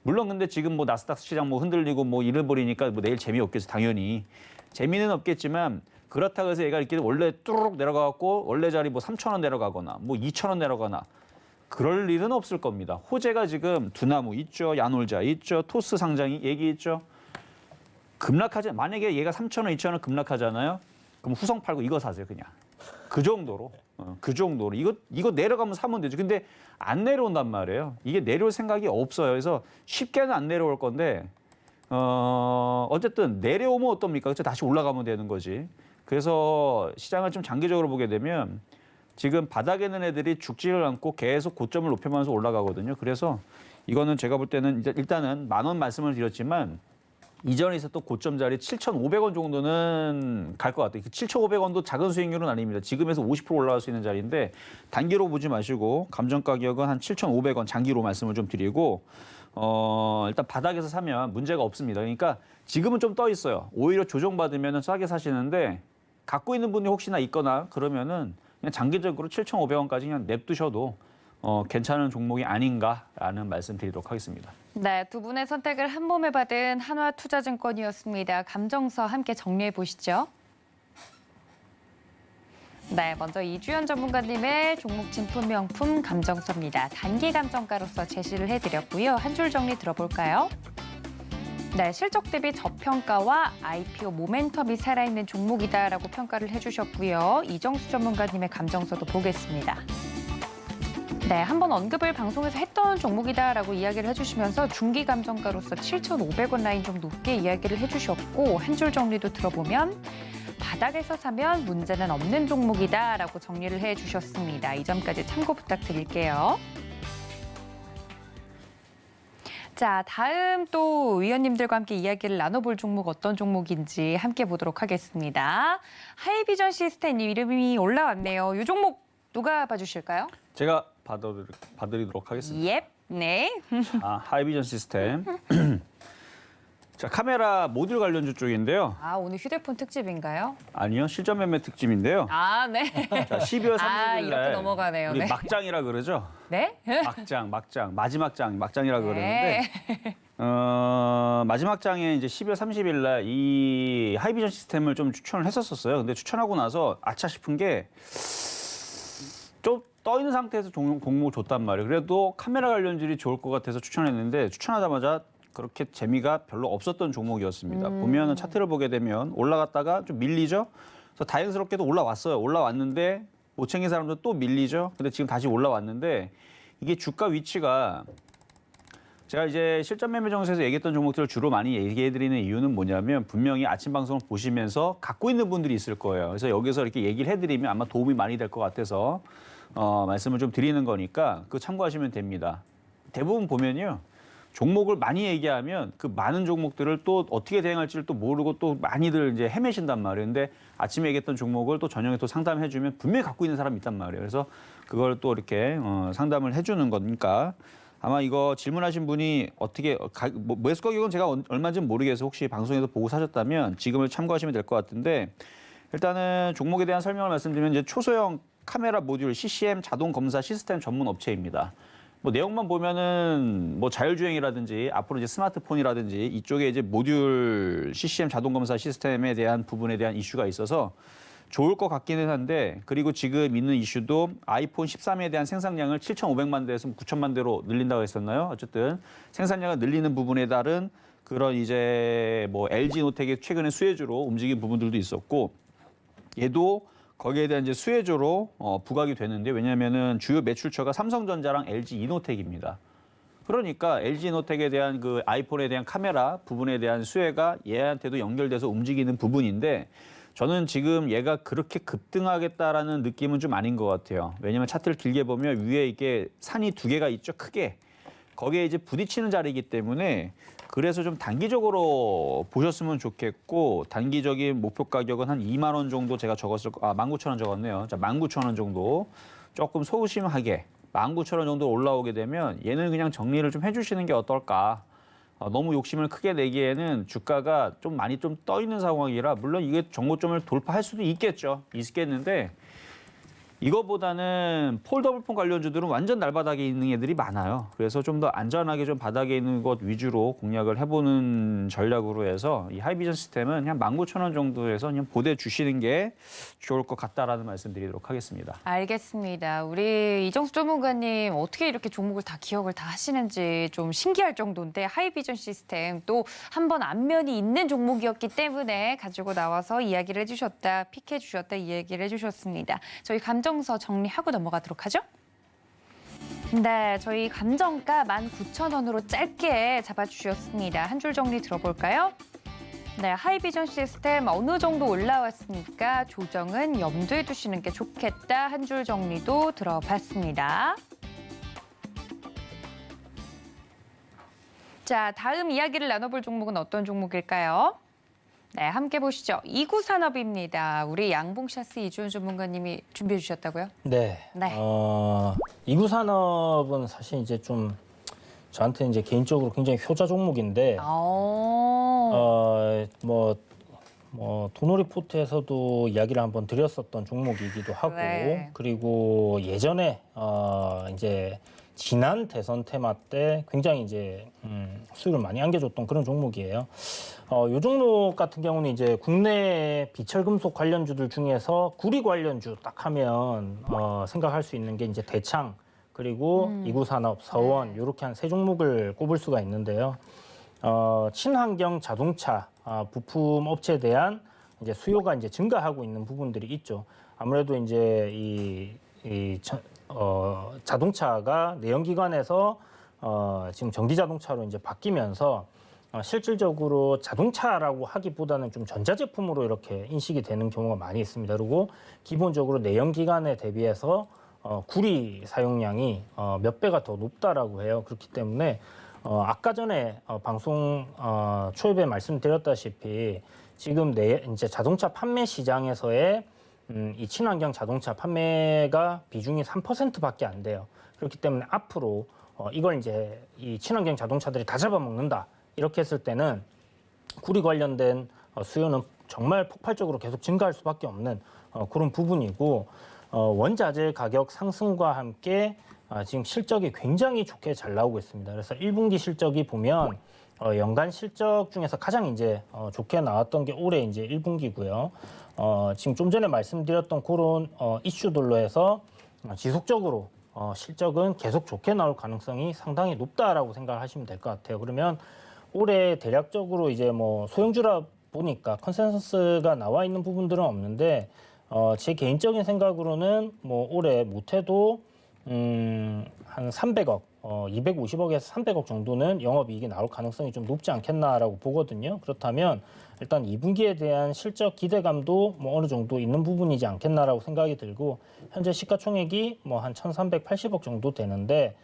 물론 근데 지금 뭐 나스닥 시장 뭐 흔들리고 뭐 잃어버리니까 뭐 내일 재미없겠죠. 당연히. 재미는 없겠지만 그렇다고 해서 얘가 이렇게 원래 뚜루룩 내려가고 원래 자리 뭐 3,000원 내려가거나 뭐 2,000원 내려가나 그럴 일은 없을 겁니다. 호재가 지금 두나무 있죠. 야놀자 있죠. 토스 상장이 얘기 있죠. 급락하지 만약에 얘가 3,000원, 2,000원 급락하잖아요. 그럼 후성 팔고 이거 사세요, 그냥. 그 정도로. 그 정도로. 이거 내려가면 사면 되죠. 근데 안 내려온단 말이에요. 이게 내려올 생각이 없어요. 그래서 쉽게는 안 내려올 건데 어쨌든 내려오면 어떻습니까? 그렇죠? 다시 올라가면 되는 거지. 그래서 시장을 좀 장기적으로 보게 되면 지금 바닥에 있는 애들이 죽지를 않고 계속 고점을 높여면서 올라가거든요. 그래서 이거는 제가 볼 때는 일단은 10,000원 말씀을 드렸지만 이전에 있었던 고점 자리 7,500원 정도는 갈 것 같아요. 7,500원도 작은 수익률은 아닙니다. 지금에서 50% 올라갈 수 있는 자리인데 단기로 보지 마시고 감정 가격은 한 7,500원 장기로 말씀을 좀 드리고 일단 바닥에서 사면 문제가 없습니다. 그러니까 지금은 좀 떠 있어요. 오히려 조정받으면 싸게 사시는데 갖고 있는 분이 혹시나 있거나 그러면은 그냥 장기적으로 7,500원까지 그냥 냅두셔도 괜찮은 종목이 아닌가라는 말씀 드리도록 하겠습니다. 네, 두 분의 선택을 한 몸에 받은 한화투자증권이었습니다. 감정서 함께 정리해 보시죠. 네, 먼저 이주연 전문가님의 종목 진품 명품 감정서입니다. 단기 감정가로서 제시를 해드렸고요. 한 줄 정리 들어볼까요? 네, 실적 대비 저평가와 IPO 모멘텀이 살아있는 종목이다라고 평가를 해주셨고요. 이정수 전문가님의 감정서도 보겠습니다. 네, 한번 언급을 방송에서 했던 종목이다라고 이야기를 해주시면서 중기 감정가로서 7,500원 라인 좀 높게 이야기를 해주셨고 한 줄 정리도 들어보면 바닥에서 사면 문제는 없는 종목이다라고 정리를 해주셨습니다. 이 점까지 참고 부탁드릴게요. 자, 다음 또 위원님들과 함께 이야기를 나눠볼 종목 어떤 종목인지 함께 보도록 하겠습니다. 하이비전 시스템 이름이 올라왔네요. 이 종목 누가 봐주실까요? 제가 봐드리도록 하겠습니다. 예, 네. 하이비전 시스템. 자, 카메라 모듈 관련주 쪽인데요. 아, 오늘 휴대폰 특집인가요? 아니요, 실전 매매 특집인데요. 아, 네. 자, 12월 30일 날 이렇게 넘어가네요. 우리 네. 막장이라 그러죠. 네? 마지막 장, 막장이라 그러는데 마지막 장에 이제 12월 30일 날 이 하이비전 시스템을 좀 추천을 했었어요. 근데 추천하고 나서 아차 싶은 게 좀 떠 있는 상태에서 종목을 줬단 말이에요. 그래도 카메라 관련주들이 좋을 것 같아서 추천했는데 추천하자마자 그렇게 재미가 별로 없었던 종목이었습니다. 보면은 차트를 보게 되면 올라갔다가 좀 밀리죠. 그래서 다행스럽게도 올라왔어요. 올라왔는데 못 챙긴 사람도 또 밀리죠. 근데 지금 다시 올라왔는데 이게 주가 위치가 제가 이제 실전 매매 정세에서 얘기했던 종목들을 주로 많이 얘기해드리는 이유는 뭐냐면 분명히 아침 방송을 보시면서 갖고 있는 분들이 있을 거예요. 그래서 여기서 이렇게 얘기를 해드리면 아마 도움이 많이 될 것 같아서 말씀을 좀 드리는 거니까 그거 참고하시면 됩니다. 대부분 보면요. 종목을 많이 얘기하면 그 많은 종목들을 또 어떻게 대응할지를 또 모르고 또 많이들 이제 헤매신단 말이에요. 근데 아침에 얘기했던 종목을 또 저녁에 또 상담해주면 분명히 갖고 있는 사람이 있단 말이에요. 그래서 그걸 또 이렇게 상담을 해주는 거니까 아마 이거 질문하신 분이 어떻게 매수 가격은 제가 얼마인지는 모르겠어서 혹시 방송에서 보고 사셨다면 지금을 참고하시면 될 것 같은데 일단은 종목에 대한 설명을 말씀드리면 이제 초소형 카메라 모듈 CCM 자동 검사 시스템 전문 업체입니다. 뭐 내용만 보면은 뭐 자율주행이라든지 앞으로 이제 스마트폰이라든지 이쪽에 이제 모듈 CCM 자동 검사 시스템에 대한 부분에 대한 이슈가 있어서 좋을 것 같기는 한데 그리고 지금 있는 이슈도 아이폰 13에 대한 생산량을 7,500만 대에서 9,000만 대로 늘린다고 했었나요? 어쨌든 생산량을 늘리는 부분에 따른 그런 이제 뭐 LG 노텍의 최근에 수혜주로 움직인 부분들도 있었고 얘도 거기에 대한 이제 수혜주로 부각이 되는데 왜냐하면은 주요 매출처가 삼성전자랑 LG 이노텍입니다. 그러니까 LG 이노텍에 대한 그 아이폰에 대한 카메라 부분에 대한 수혜가 얘한테도 연결돼서 움직이는 부분인데 저는 지금 얘가 그렇게 급등하겠다라는 느낌은 좀 아닌 것 같아요. 왜냐하면 차트를 길게 보면 위에 이게 산이 두 개가 있죠, 크게. 거기에 이제 부딪히는 자리이기 때문에 그래서 좀 단기적으로 보셨으면 좋겠고 단기적인 목표 가격은 한 2만 원 정도 제가 적었을 거, 19,000원 적었네요. 자, 19,000원 정도 조금 소심하게 19,000원 정도 올라오게 되면 얘는 그냥 정리를 좀 해주시는 게 어떨까. 너무 욕심을 크게 내기에는 주가가 좀 많이 좀 떠 있는 상황이라 물론 이게 정고점을 돌파할 수도 있겠는데 이거보다는 폴더블폰 관련주들은 완전 날바닥에 있는 애들이 많아요. 그래서 좀 더 안전하게 좀 바닥에 있는 것 위주로 공략을 해보는 전략으로 해서 이 하이비전 시스템은 그냥 19,000원 정도에서 그냥 보대 주시는 게 좋을 것 같다라는 말씀드리도록 하겠습니다. 알겠습니다. 우리 이정수 전문가님 어떻게 이렇게 종목을 다 기억을 다 하시는지 좀 신기할 정도인데 하이비전 시스템 또 한 번 안면이 있는 종목이었기 때문에 가지고 나와서 이야기를 해주셨다, 픽해 주셨다 이야기를 해주셨습니다. 저희 감정서 정리하고 넘어가도록 하죠. 네, 저희 감정가 19,000원으로 짧게 잡아주셨습니다. 한 줄 정리 들어볼까요? 네, 하이비전 시스템 어느 정도 올라왔으니까 조정은 염두에 두시는 게 좋겠다. 한 줄 정리도 들어봤습니다. 자, 다음 이야기를 나눠볼 종목은 어떤 종목일까요? 네, 함께 보시죠. 이구산업입니다. 우리 양봉샤스 이주연 전문가님이 준비해 주셨다고요? 네. 네. 이구산업은 사실 이제 좀 저한테 이제 개인적으로 굉장히 효자 종목인데, 도노리포트에서도 이야기를 한번 드렸었던 종목이기도 하고, 네. 그리고 예전에 이제 지난 대선 테마 때 굉장히 이제 수익을 많이 안겨줬던 그런 종목이에요. 이 종목 같은 경우는 이제 국내 비철금속 관련주들 중에서 구리 관련주 딱 하면 생각할 수 있는 게 이제 대창 그리고 이구산업, 서원 이렇게 한 세 종목을 꼽을 수가 있는데요. 친환경 자동차 부품 업체에 대한 이제 수요가 이제 증가하고 있는 부분들이 있죠. 아무래도 이제 자동차가 내연기관에서 지금 전기 자동차로 이제 바뀌면서 실질적으로 자동차라고 하기보다는 좀 전자제품으로 이렇게 인식이 되는 경우가 많이 있습니다. 그리고 기본적으로 내연기관에 대비해서 구리 사용량이 몇 배가 더 높다라고 해요. 그렇기 때문에 아까 전에 방송 초입에 말씀드렸다시피 지금 이제 자동차 판매 시장에서의 이 친환경 자동차 판매가 비중이 3%밖에 안 돼요. 그렇기 때문에 앞으로 이걸 이제 이 친환경 자동차들이 다 잡아먹는다. 이렇게 했을 때는 구리 관련된 수요는 정말 폭발적으로 계속 증가할 수밖에 없는 그런 부분이고 원자재 가격 상승과 함께 지금 실적이 굉장히 좋게 잘 나오고 있습니다. 그래서 1분기 실적이 보면 연간 실적 중에서 가장 이제 좋게 나왔던 게 올해 이제 1분기고요. 지금 좀 전에 말씀드렸던 그런 이슈들로 해서 지속적으로 실적은 계속 좋게 나올 가능성이 상당히 높다라고 생각하시면 될 것 같아요. 그러면 올해 대략적으로 이제 뭐 소형주라 보니까 컨센서스가 나와 있는 부분들은 없는데 제 개인적인 생각으로는 뭐 올해 못해도 한 300억, 250억에서 300억 정도는 영업이익이 나올 가능성이 좀 높지 않겠나라고 보거든요. 그렇다면 일단 2분기에 대한 실적 기대감도 뭐 어느 정도 있는 부분이지 않겠나라고 생각이 들고 현재 시가총액이 뭐 한 1,380억 정도 되는데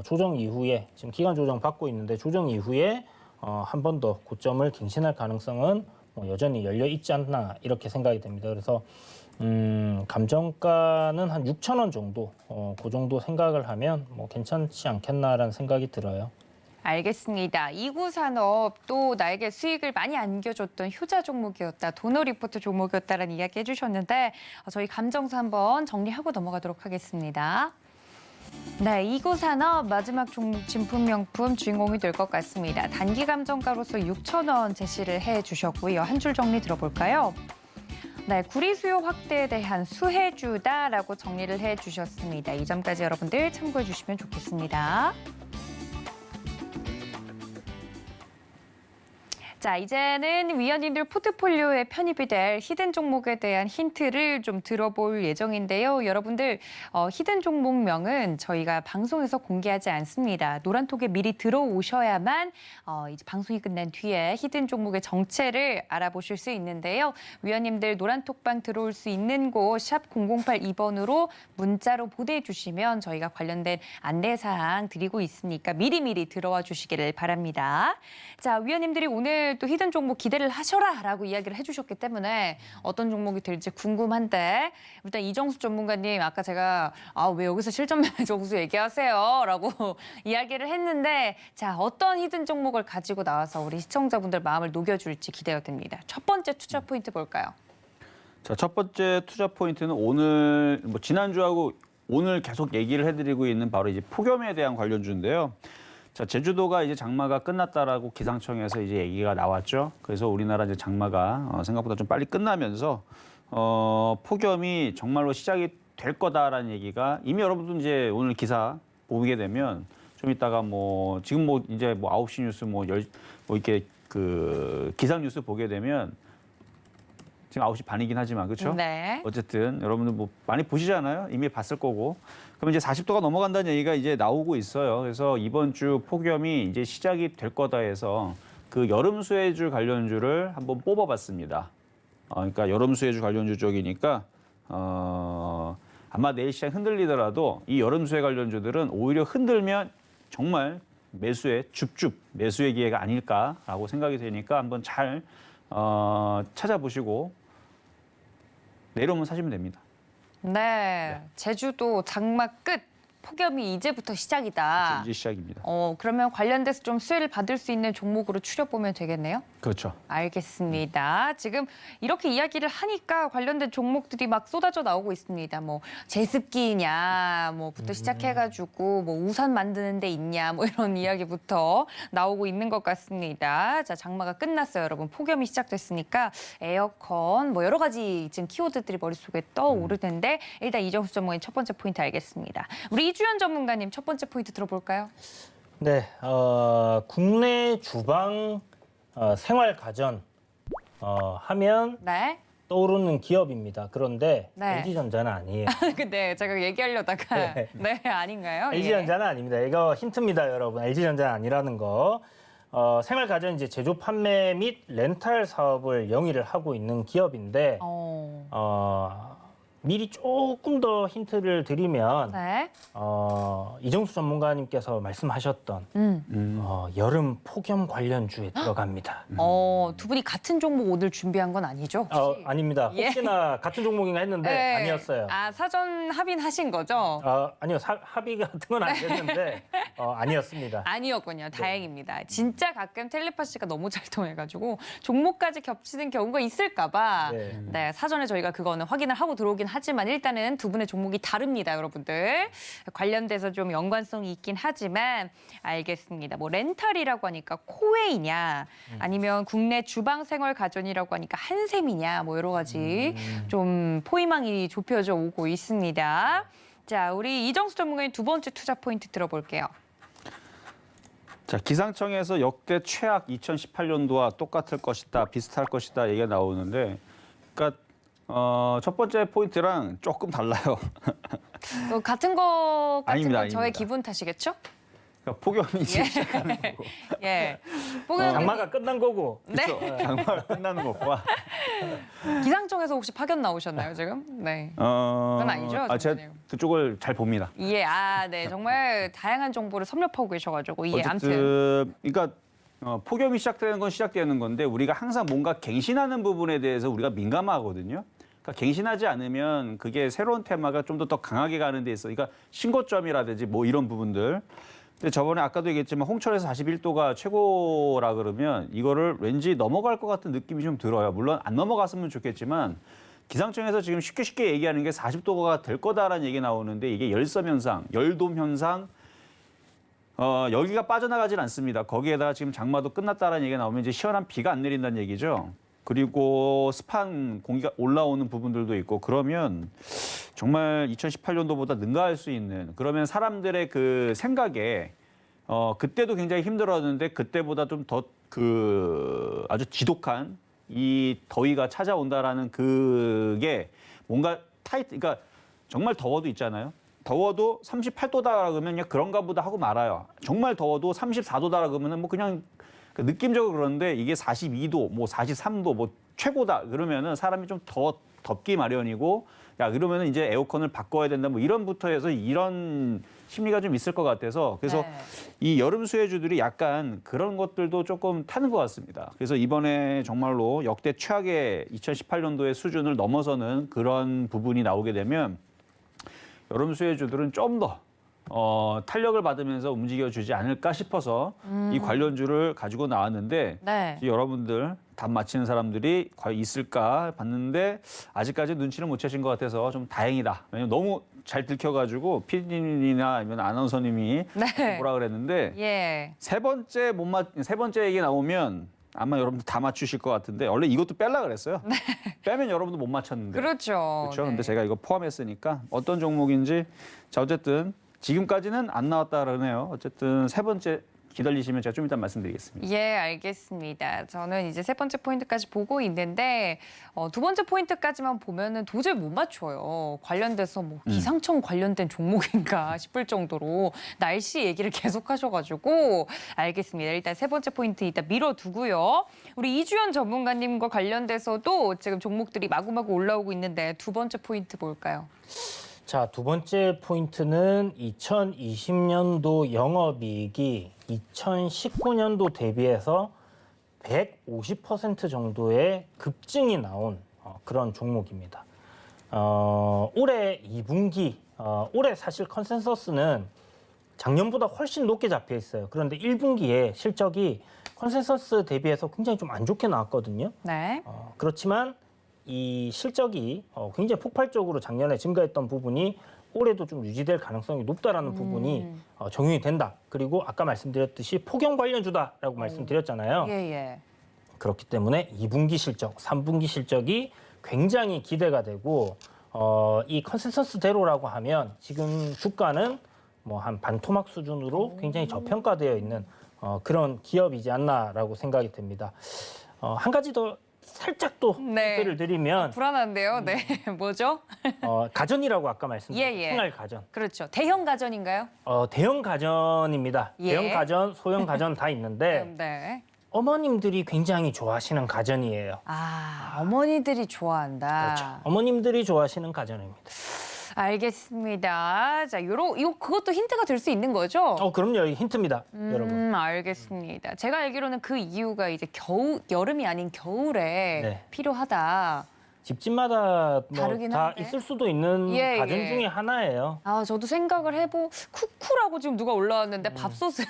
조정 이후에 지금 기간 조정 받고 있는데 조정 이후에 한 번 더 고점을 갱신할 가능성은 뭐 여전히 열려 있지 않나 이렇게 생각이 됩니다. 그래서 감정가는 한 6,000원 정도, 그 정도 생각을 하면 뭐 괜찮지 않겠나라는 생각이 들어요. 알겠습니다. 이구산업 또 나에게 수익을 많이 안겨줬던 효자 종목이었다. 도너리포트 종목이었다라는 이야기 해주셨는데 저희 감정서 한번 정리하고 넘어가도록 하겠습니다. 네, 이구산업 마지막 종목 진품명품 주인공이 될 것 같습니다. 단기 감정가로서 6,000원 제시를 해주셨고요. 한 줄 정리 들어볼까요? 네, 구리 수요 확대에 대한 수혜주다라고 정리를 해주셨습니다. 이 점까지 여러분들 참고해 주시면 좋겠습니다. 자, 이제는 위원님들 포트폴리오에 편입이 될 히든 종목에 대한 힌트를 좀 들어볼 예정인데요. 여러분들 히든 종목명은 저희가 방송에서 공개하지 않습니다. 노란톡에 미리 들어오셔야만 이제 방송이 끝난 뒤에 히든 종목의 정체를 알아보실 수 있는데요. 위원님들 노란톡방 들어올 수 있는 곳 샵 0082번으로 문자로 보내주시면 저희가 관련된 안내사항 드리고 있으니까 미리미리 들어와 주시기를 바랍니다. 자, 위원님들이 오늘 또 히든 종목 기대를 하셔라라고 이야기를 해주셨기 때문에 어떤 종목이 될지 궁금한데 일단 이정수 전문가님 아까 제가 왜 여기서 실전 매매 정수 얘기하세요라고 이야기를 했는데 자 어떤 히든 종목을 가지고 나와서 우리 시청자분들 마음을 녹여줄지 기대가 됩니다. 첫 번째 투자 포인트 볼까요? 자, 첫 번째 투자 포인트는 오늘 지난주하고 오늘 계속 얘기를 해드리고 있는 바로 이제 폭염에 대한 관련주인데요. 자, 제주도가 이제 장마가 끝났다라고 기상청에서 이제 얘기가 나왔죠. 그래서 우리나라 이제 장마가 생각보다 좀 빨리 끝나면서 폭염이 정말로 시작이 될 거다라는 얘기가 이미 여러분도 이제 오늘 기사 보게 되면 좀 이따가 지금 이제 9시 뉴스 이렇게 그 기상 뉴스 보게 되면 지금 9시 반이긴 하지만 그렇죠? 네. 어쨌든 여러분들 많이 보시잖아요. 이미 봤을 거고. 그럼 이제 40도가 넘어간다는 얘기가 이제 나오고 있어요. 그래서 이번 주 폭염이 이제 시작이 될 거다 해서 그 여름 수혜주 관련주를 한번 뽑아봤습니다. 그러니까 여름 수혜주 관련주 쪽이니까 아마 내일 시장 흔들리더라도 이 여름 수혜 관련주들은 오히려 흔들면 정말 매수의 매수의 기회가 아닐까라고 생각이 되니까 한번 잘 찾아보시고 내려오면 사시면 됩니다. 네. 제주도 장마 끝. 폭염이 이제부터 시작이다. 이제 시작입니다. 그러면 관련돼서 좀 수혜를 받을 수 있는 종목으로 추려보면 되겠네요? 그렇죠. 알겠습니다. 지금 이렇게 이야기를 하니까 관련된 종목들이 막 쏟아져 나오고 있습니다. 제습기냐, 부터 시작해가지고 우산 만드는 데 있냐, 이런 이야기부터 나오고 있는 것 같습니다. 자, 장마가 끝났어요, 여러분. 폭염이 시작됐으니까 에어컨, 여러 가지 지금 키워드들이 머릿속에 떠오를 텐데 일단 이정수 전문가님 첫 번째 포인트 알겠습니다. 우리 이주연 전문가님 첫 번째 포인트 들어볼까요? 네, 국내 주방 생활 가전 하면 네. 떠오르는 기업입니다. 그런데 네. LG전자는 아니에요. 근데 제가 얘기하려다가 네. 아닌가요? LG전자는 아닙니다. 이거 힌트입니다, 여러분. LG전자는 아니라는 거. 생활 가전 이제 제조 판매 및 렌탈 사업을 영위를 하고 있는 기업인데 미리 조금 더 힌트를 드리면 네. 이정수 전문가님께서 말씀하셨던 여름 폭염 관련주에 들어갑니다. 두 분이 같은 종목 오늘 준비한 건 아니죠? 혹시? 아닙니다. 예. 혹시나 같은 종목인가 했는데 네. 아니었어요. 사전 합의하신 거죠? 아니요, 합의 같은 건 안 됐는데 아니었습니다. 아니었군요. 다행입니다. 진짜 가끔 텔레파시가 너무 잘 통해가지고 종목까지 겹치는 경우가 있을까 봐 네. 사전에 저희가 그거는 확인을 하고 들어오긴 하지만 일단은 두 분의 종목이 다릅니다, 여러분들. 관련돼서 좀 연관성이 있긴 하지만 알겠습니다. 렌탈이라고 하니까 코웨이냐 아니면 국내 주방 생활 가전이라고 하니까 한샘이냐 여러 가지 좀 포위망이 좁혀져 오고 있습니다. 자, 우리 이정수 전문가님 두 번째 투자 포인트 들어볼게요. 자, 기상청에서 역대 최악 2018년도와 똑같을 것이다, 비슷할 것이다 얘기가 나오는데, 그러니까 첫 번째 포인트랑 조금 달라요. 같은 것 같은 아닙니다, 건 저의 아닙니다. 기분 탓이겠죠? 그러니까 폭염이 이제 시작하는 거고, 예. 폭염 장마가 끝난 거고. 네. 장마가 끝나는 것과 기상청에서 혹시 파견 나오셨나요, 지금? 네. 그건 아니죠, 제가 전문가님? 그쪽을 잘 봅니다. 예, 네. 정말 다양한 정보를 섭렵하고 계셔가지고, 아무튼. 어쨌든 그러니까 폭염이 시작되는 건 시작되는 건데 우리가 항상 뭔가 갱신하는 부분에 대해서 우리가 민감하거든요. 그러니까 갱신하지 않으면 그게 새로운 테마가 좀 더 강하게 가는 데 있어. 그러니까 신고점이라든지 이런 부분들. 근데 저번에 아까도 얘기했지만 홍천에서 41도가 최고라 그러면 이거를 왠지 넘어갈 것 같은 느낌이 좀 들어요. 물론 안 넘어갔으면 좋겠지만 기상청에서 지금 쉽게 얘기하는 게 40도가 될 거다라는 얘기 나오는데 이게 열섬 현상, 열돔 현상, 여기가 빠져나가질 않습니다. 거기에다가 지금 장마도 끝났다라는 얘기가 나오면 이제 시원한 비가 안 내린다는 얘기죠. 그리고 습한 공기가 올라오는 부분들도 있고 그러면 정말 2018년도보다 능가할 수 있는 그러면 사람들의 그 생각에 그때도 굉장히 힘들었는데 그때보다 좀 더 아주 지독한 이 더위가 찾아온다라는 그게 뭔가 그러니까 정말 더워도 있잖아요. 더워도 38도다 그러면 그냥 그런가 보다 하고 말아요. 정말 더워도 34도다 그러면은 그냥 느낌적으로 그러는데 이게 42도, 43도, 최고다 그러면은 사람이 좀 더 덥기 마련이고 야 그러면은 이제 에어컨을 바꿔야 된다 이런부터 해서 이런 심리가 좀 있을 것 같아서 그래서 네. 이 여름 수혜주들이 약간 그런 것들도 조금 타는 것 같습니다. 그래서 이번에 정말로 역대 최악의 2018년도의 수준을 넘어서는 그런 부분이 나오게 되면 여름 수혜주들은 좀 더 탄력을 받으면서 움직여주지 않을까 싶어서 이 관련주를 가지고 나왔는데 네. 여러분들 답 맞히는 사람들이 과연 있을까 봤는데 아직까지 눈치를 못 채신 것 같아서 좀 다행이다. 왜냐면 너무 잘 들켜가지고 PD님이나 아니면 아나운서님이 네. 뭐라 그랬는데 예. 세 번째 얘기 나오면 아마 여러분들 다 맞추실 것 같은데 원래 이것도 뺄라 그랬어요. 빼면 여러분도 못 맞췄는데. 그렇죠. 그렇죠. 네. 근데 제가 이거 포함했으니까 어떤 종목인지 자 어쨌든 지금까지는 안 나왔다 그러네요. 어쨌든 세 번째 기다리시면 제가 좀 이따 말씀드리겠습니다. 예, 알겠습니다. 저는 이제 세 번째 포인트까지 보고 있는데 두 번째 포인트까지만 보면은 도저히 못 맞춰요. 관련돼서 뭐 기상청 관련된 종목인가 싶을 정도로 날씨 얘기를 계속 하셔가지고 알겠습니다. 일단 세 번째 포인트 일단 밀어두고요. 우리 이주연 전문가님과 관련돼서도 지금 종목들이 마구마구 올라오고 있는데 두 번째 포인트 뭘까요? 자, 두 번째 포인트는 2020년도 영업이익이 2019년도 대비해서 150% 정도의 급증이 나온 그런 종목입니다. 올해 2분기, 올해 사실 컨센서스는 작년보다 훨씬 높게 잡혀 있어요. 그런데 1분기에 실적이 컨센서스 대비해서 굉장히 좀 안 좋게 나왔거든요. 네. 그렇지만 이 실적이 굉장히 폭발적으로 작년에 증가했던 부분이 올해도 좀 유지될 가능성이 높다라는 부분이 적용이 된다. 그리고 아까 말씀드렸듯이 폭염 관련주다라고 말씀드렸잖아요. 예, 예. 그렇기 때문에 2분기 실적, 3분기 실적이 굉장히 기대가 되고 이 컨센서스대로라고 하면 지금 주가는 뭐 한 반토막 수준으로 굉장히 저평가되어 있는 그런 기업이지 않나라고 생각이 됩니다. 한 가지 더 살짝 또 네. 힌트를 드리면 불안한데요. 네. 뭐죠? 가전이라고 아까 말씀드린 예, 예. 생활 가전. 그렇죠. 대형 가전인가요? 대형 가전입니다. 예. 대형 가전, 소형 가전 다 있는데 네. 어머님들이 굉장히 좋아하시는 가전이에요. 어머니들이 좋아한다. 그렇죠. 어머님들이 좋아하시는 가전입니다. 알겠습니다. 자, 이거 그것도 힌트가 될 수 있는 거죠? 그럼요. 힌트입니다, 여러분. 알겠습니다. 제가 알기로는 그 이유가 이제 여름이 아닌 겨울에 네. 필요하다. 집집마다 뭐 다르긴 다 한데. 있을 수도 있는 예, 가전 예. 중에 하나예요. 저도 생각을 쿠쿠라고 지금 누가 올라왔는데 밥솥을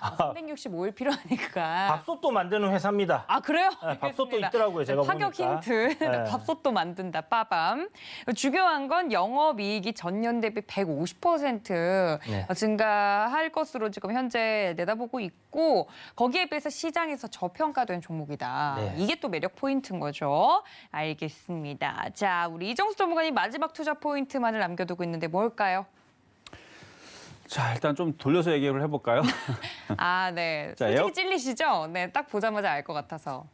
365일 필요하니까. 밥솥도 만드는 회사입니다. 그래요? 네, 밥솥도 알겠습니다. 있더라고요, 제가 파격 보니까. 힌트. 네. 밥솥도 만든다. 빠밤. 중요한 건 영업이익이 전년 대비 150% 네. 증가할 것으로 지금 현재 내다보고 있고 거기에 비해서 시장에서 저평가된 종목이다. 네. 이게 또 매력 포인트인 거죠. 알겠습니다. 자, 우리 이정수 전문가님 마지막 투자 포인트만을 남겨두고 있는데 뭘까요? 자 일단 좀 돌려서 얘기를 해볼까요? 네. 자, 솔직히 찔리시죠? 네, 딱 보자마자 알 것 같아서.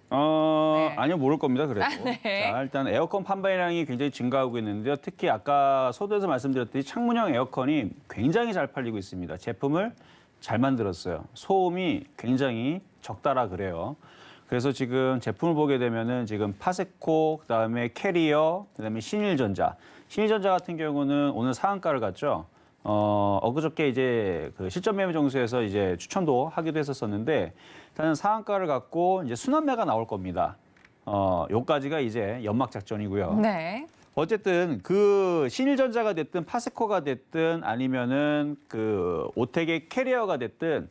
아니요 모를 겁니다 그래도. 네. 자 일단 에어컨 판매량이 굉장히 증가하고 있는데요. 특히 아까 서두에서 말씀드렸듯이 창문형 에어컨이 굉장히 잘 팔리고 있습니다. 제품을 잘 만들었어요. 소음이 굉장히 적다라 그래요. 그래서 지금 제품을 보게 되면은 지금 파세코, 그다음에 캐리어, 그다음에 신일전자. 신일전자 같은 경우는 오늘 상한가를 갔죠. 엊그저께 이제 그 실전 매매 정수에서 이제 추천도 하기도 했었었는데 일단은 상한가를 갖고 이제 순환매가 나올 겁니다. 요까지가 이제 연막 작전이고요. 네. 어쨌든 그 신일전자가 됐든 파세코가 됐든 아니면은 그 오텍의 캐리어가 됐든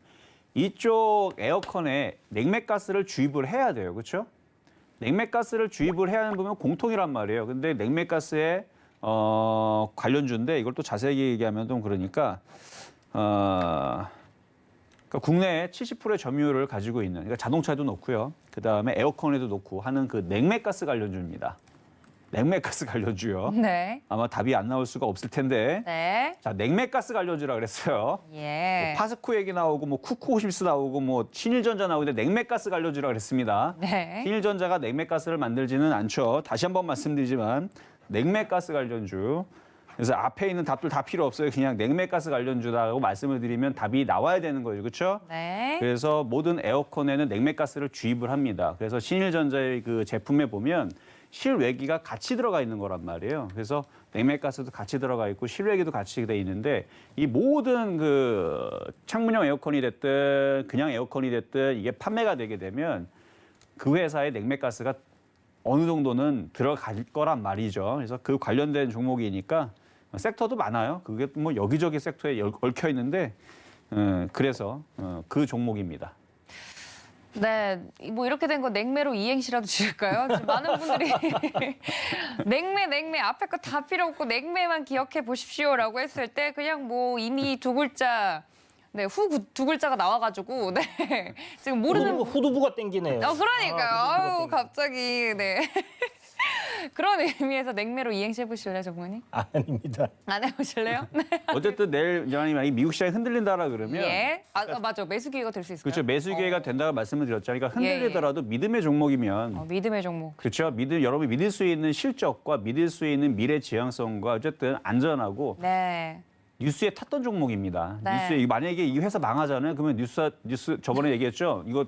이쪽 에어컨에 냉매가스를 주입을 해야 돼요. 그렇죠? 냉매가스를 주입을 해야 하는 부분 공통이란 말이에요. 근데 냉매가스에 관련주인데 이걸 또 자세히 얘기하면 좀 그러니까 그러니까 국내에 70%의 점유율을 가지고 있는 그러니까 자동차에도 넣고요. 그다음에 에어컨에도 넣고 하는 그 냉매가스 관련주입니다. 냉매가스 관련주요. 네. 아마 답이 안 나올 수가 없을 텐데. 네. 자, 냉매가스 관련주라 그랬어요. 예. 뭐 파스코 얘기 나오고 뭐 쿠쿠호심스 나오고 뭐 신일전자 나오는데 냉매가스 관련주라 그랬습니다. 네. 신일전자가 냉매가스를 만들지는 않죠. 다시 한번 말씀드리지만 냉매가스 관련주. 그래서 앞에 있는 답들 다 필요 없어요. 그냥 냉매가스 관련주라고 말씀을 드리면 답이 나와야 되는 거예요. 그렇죠? 네. 그래서 모든 에어컨에는 냉매가스를 주입을 합니다. 그래서 신일전자의 그 제품에 보면 실외기가 같이 들어가 있는 거란 말이에요. 그래서 냉매가스도 같이 들어가 있고 실외기도 같이 돼 있는데 이 모든 그 창문형 에어컨이 됐든 그냥 에어컨이 됐든 이게 판매가 되게 되면 그 회사의 냉매가스가 어느 정도는 들어갈 거란 말이죠. 그래서 그 관련된 종목이니까 섹터도 많아요. 그게 뭐 여기저기 섹터에 얽혀 있는데 그래서 그 종목입니다. 네, 뭐 이렇게 된 거 냉매로 이행시라도 지을까요? 지금 많은 분들이 냉매 앞에 거 다 필요 없고 냉매만 기억해 보십시오라고 했을 때 그냥 뭐 이미 두 글자 네, 두 글자가 나와가지고 네 지금 모르는 후두부가 땡기네요. 그러니까요. 후두부가 아우 땡기네. 갑자기 네 그런 의미에서 냉매로 이행시 해보실래요, 전문가님? 아닙니다. 안 해보실래요? 네. 어쨌든 내일 만약에 미국 시장이 흔들린다라 그러면 예. 맞아. 매수 기회가 될 수 있을까요? 그렇죠. 매수 기회가 된다고 말씀을 드렸잖아요. 그러니까 흔들리더라도 믿음의 종목이면 믿음의 종목. 그렇죠. 여러분이 믿을 수 있는 실적과 믿을 수 있는 미래 지향성과 어쨌든 안전하고 네. 뉴스에 탔던 종목입니다. 네. 뉴스에 만약에 이 회사 망하잖아요. 그러면 뉴스 저번에 얘기했죠. 이거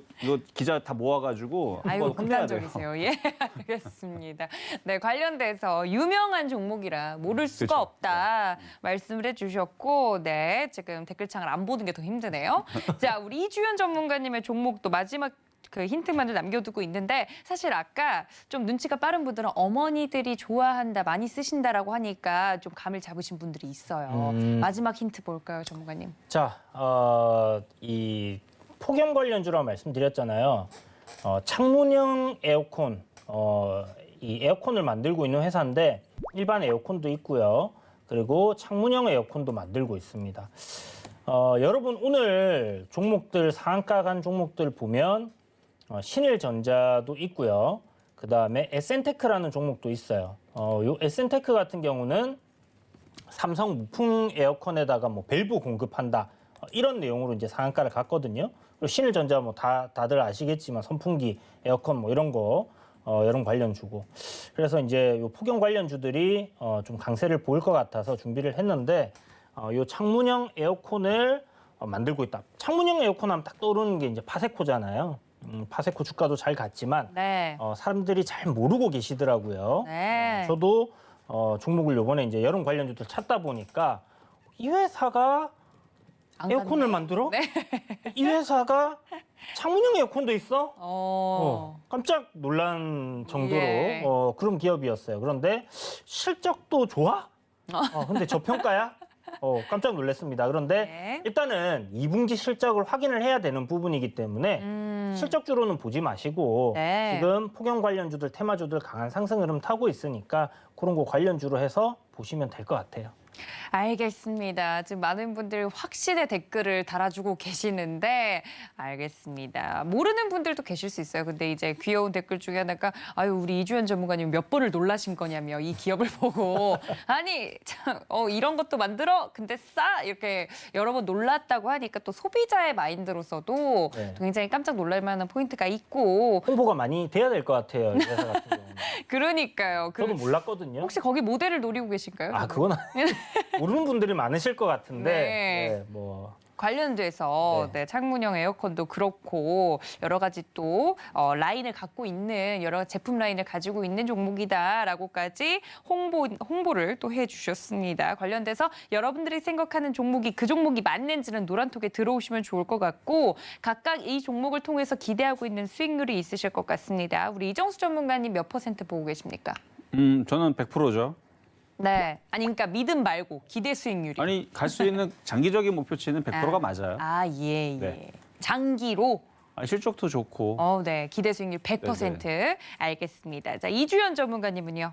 기자 다 모아가지고 아이고 한번 혼내야 돼요. 극단적이세요. 예, 알겠습니다. 네, 관련돼서 유명한 종목이라 모를 수가 그렇죠. 없다 말씀을 해주셨고, 네, 지금 댓글창을 안 보는 게 더 힘드네요. 자, 우리 이주연 전문가님의 종목도 마지막 그 힌트만을 남겨두고 있는데 사실 아까 좀 눈치가 빠른 분들은 어머니들이 좋아한다, 많이 쓰신다라고 하니까 좀 감을 잡으신 분들이 있어요. 마지막 힌트 뭘까요, 전문가님? 자, 이 폭염 관련주라고 말씀드렸잖아요. 창문형 에어컨, 이 에어컨을 만들고 있는 회사인데 일반 에어컨도 있고요. 그리고 창문형 에어컨도 만들고 있습니다. 여러분 오늘 종목들 상한가 간 종목들 보면 신일전자도 있고요. 그 다음에 에센테크라는 종목도 있어요. 요 에센테크 같은 경우는 삼성 무풍 에어컨에다가 뭐 밸브 공급한다 이런 내용으로 이제 상한가를 갔거든요. 그리고 신일전자 뭐 다들 아시겠지만 선풍기, 에어컨 뭐 이런 거 이런 관련주고. 그래서 이제 요 폭염 관련주들이 좀 강세를 보일 것 같아서 준비를 했는데 요 창문형 에어컨을 만들고 있다. 창문형 에어컨 하면 딱 떠오르는 게 이제 파세코잖아요. 파세코 주가도 잘 갔지만 네. 사람들이 잘 모르고 계시더라고요. 네. 저도 종목을 요번에 이제 여름 관련주들 찾다 보니까 이 회사가 안 에어컨을 갔네. 만들어? 네. 이 회사가 창문형 에어컨도 있어? 깜짝 놀란 정도로 예. 그런 기업이었어요. 그런데 실적도 좋아? 근데 저평가야? 깜짝 놀랐습니다. 그런데 네. 일단은 2분기 실적을 확인을 해야 되는 부분이기 때문에 실적주로는 보지 마시고 네. 지금 폭염 관련주들, 테마주들 강한 상승 흐름 타고 있으니까 그런 거 관련주로 해서 보시면 될 것 같아요. 알겠습니다. 지금 많은 분들 확신의 댓글을 달아주고 계시는데 알겠습니다. 모르는 분들도 계실 수 있어요. 근데 이제 귀여운 댓글 중에 하나가 아유 우리 이주연 전문가님 몇 번을 놀라신 거냐며 이 기업을 보고 아니 참 이런 것도 만들어? 근데 싸? 이렇게 여러 번 놀랐다고 하니까 또 소비자의 마인드로서도 네. 굉장히 깜짝 놀랄 만한 포인트가 있고 홍보가 많이 돼야 될 것 같아요. 이 회사 같은 경우는. 그러니까요. 저도 몰랐거든요. 혹시 거기 모델을 노리고 계신가요? 그건 모르는 분들이 많으실 것 같은데 네. 뭐 관련돼서 네. 네, 창문형 에어컨도 그렇고 여러 가지 또 라인을 갖고 있는 여러 제품 라인을 가지고 있는 종목이다라고까지 홍보를 또 해주셨습니다. 관련돼서 여러분들이 생각하는 종목이 그 종목이 맞는지는 노란톡에 들어오시면 좋을 것 같고 각각 이 종목을 통해서 기대하고 있는 수익률이 있으실 것 같습니다. 우리 이정수 전문가님 몇 % 보고 계십니까? 저는 100%죠. 네, 아니 그러니까 믿음 말고 기대 수익률이. 아니 갈 수 있는 장기적인 목표치는 100%가 맞아요. 예. 네. 장기로. 아니, 실적도 좋고 네. 기대 수익률 100%. 알겠습니다. 자, 이주연 전문가님은요?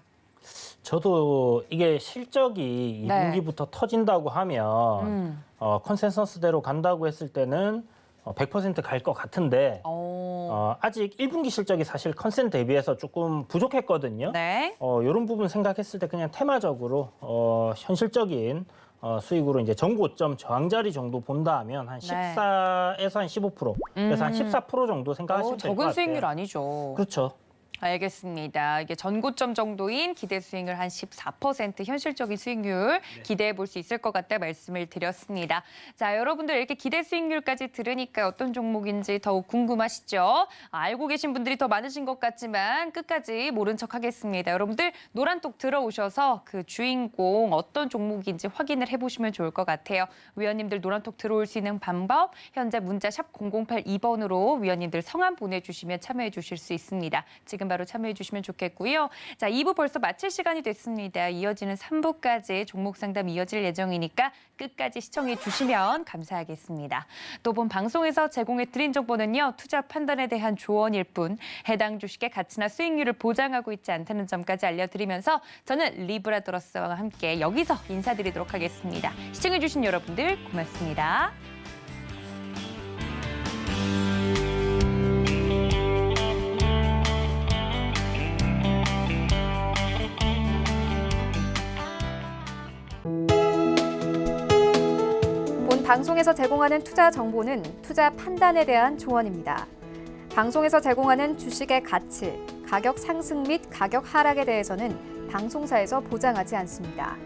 저도 이게 실적이 네. 2분기부터 터진다고 하면 컨센서스대로 간다고 했을 때는 100% 갈 것 같은데 아직 1분기 실적이 사실 컨센 대비해서 조금 부족했거든요. 네. 이런 부분 생각했을 때 그냥 테마적으로 현실적인 수익으로 이제 전고점 저항자리 정도 본다 하면 한 14에서 한 15%, 그래서 한 14% 정도 생각하시면 될 것 같아요. 적은 수익률 아니죠. 그렇죠. 알겠습니다. 이게 전고점 정도인 기대 수익률 한 14% 현실적인 수익률 기대해 볼 수 있을 것 같다 말씀을 드렸습니다. 자, 여러분들 이렇게 기대 수익률까지 들으니까 어떤 종목인지 더욱 궁금하시죠? 알고 계신 분들이 더 많으신 것 같지만 끝까지 모른 척 하겠습니다. 여러분들 노란톡 들어오셔서 그 주인공 어떤 종목인지 확인을 해보시면 좋을 것 같아요. 위원님들 노란톡 들어올 수 있는 방법 현재 문자 샵 0082번으로 위원님들 성함 보내주시면 참여해 주실 수 있습니다. 지금 바로 참여해 주시면 좋겠고요. 자, 2부 벌써 마칠 시간이 됐습니다. 이어지는 3부까지 종목 상담 이어질 예정이니까 끝까지 시청해 주시면 감사하겠습니다. 또 본 방송에서 제공해 드린 정보는요. 투자 판단에 대한 조언일 뿐 해당 주식의 가치나 수익률을 보장하고 있지 않다는 점까지 알려드리면서 저는 리브라더러스와 함께 여기서 인사드리도록 하겠습니다. 시청해 주신 여러분들 고맙습니다. 본 방송에서 제공하는 투자 정보는 투자 판단에 대한 조언입니다. 방송에서 제공하는 주식의 가치, 가격 상승 및 가격 하락에 대해서는 방송사에서 보장하지 않습니다.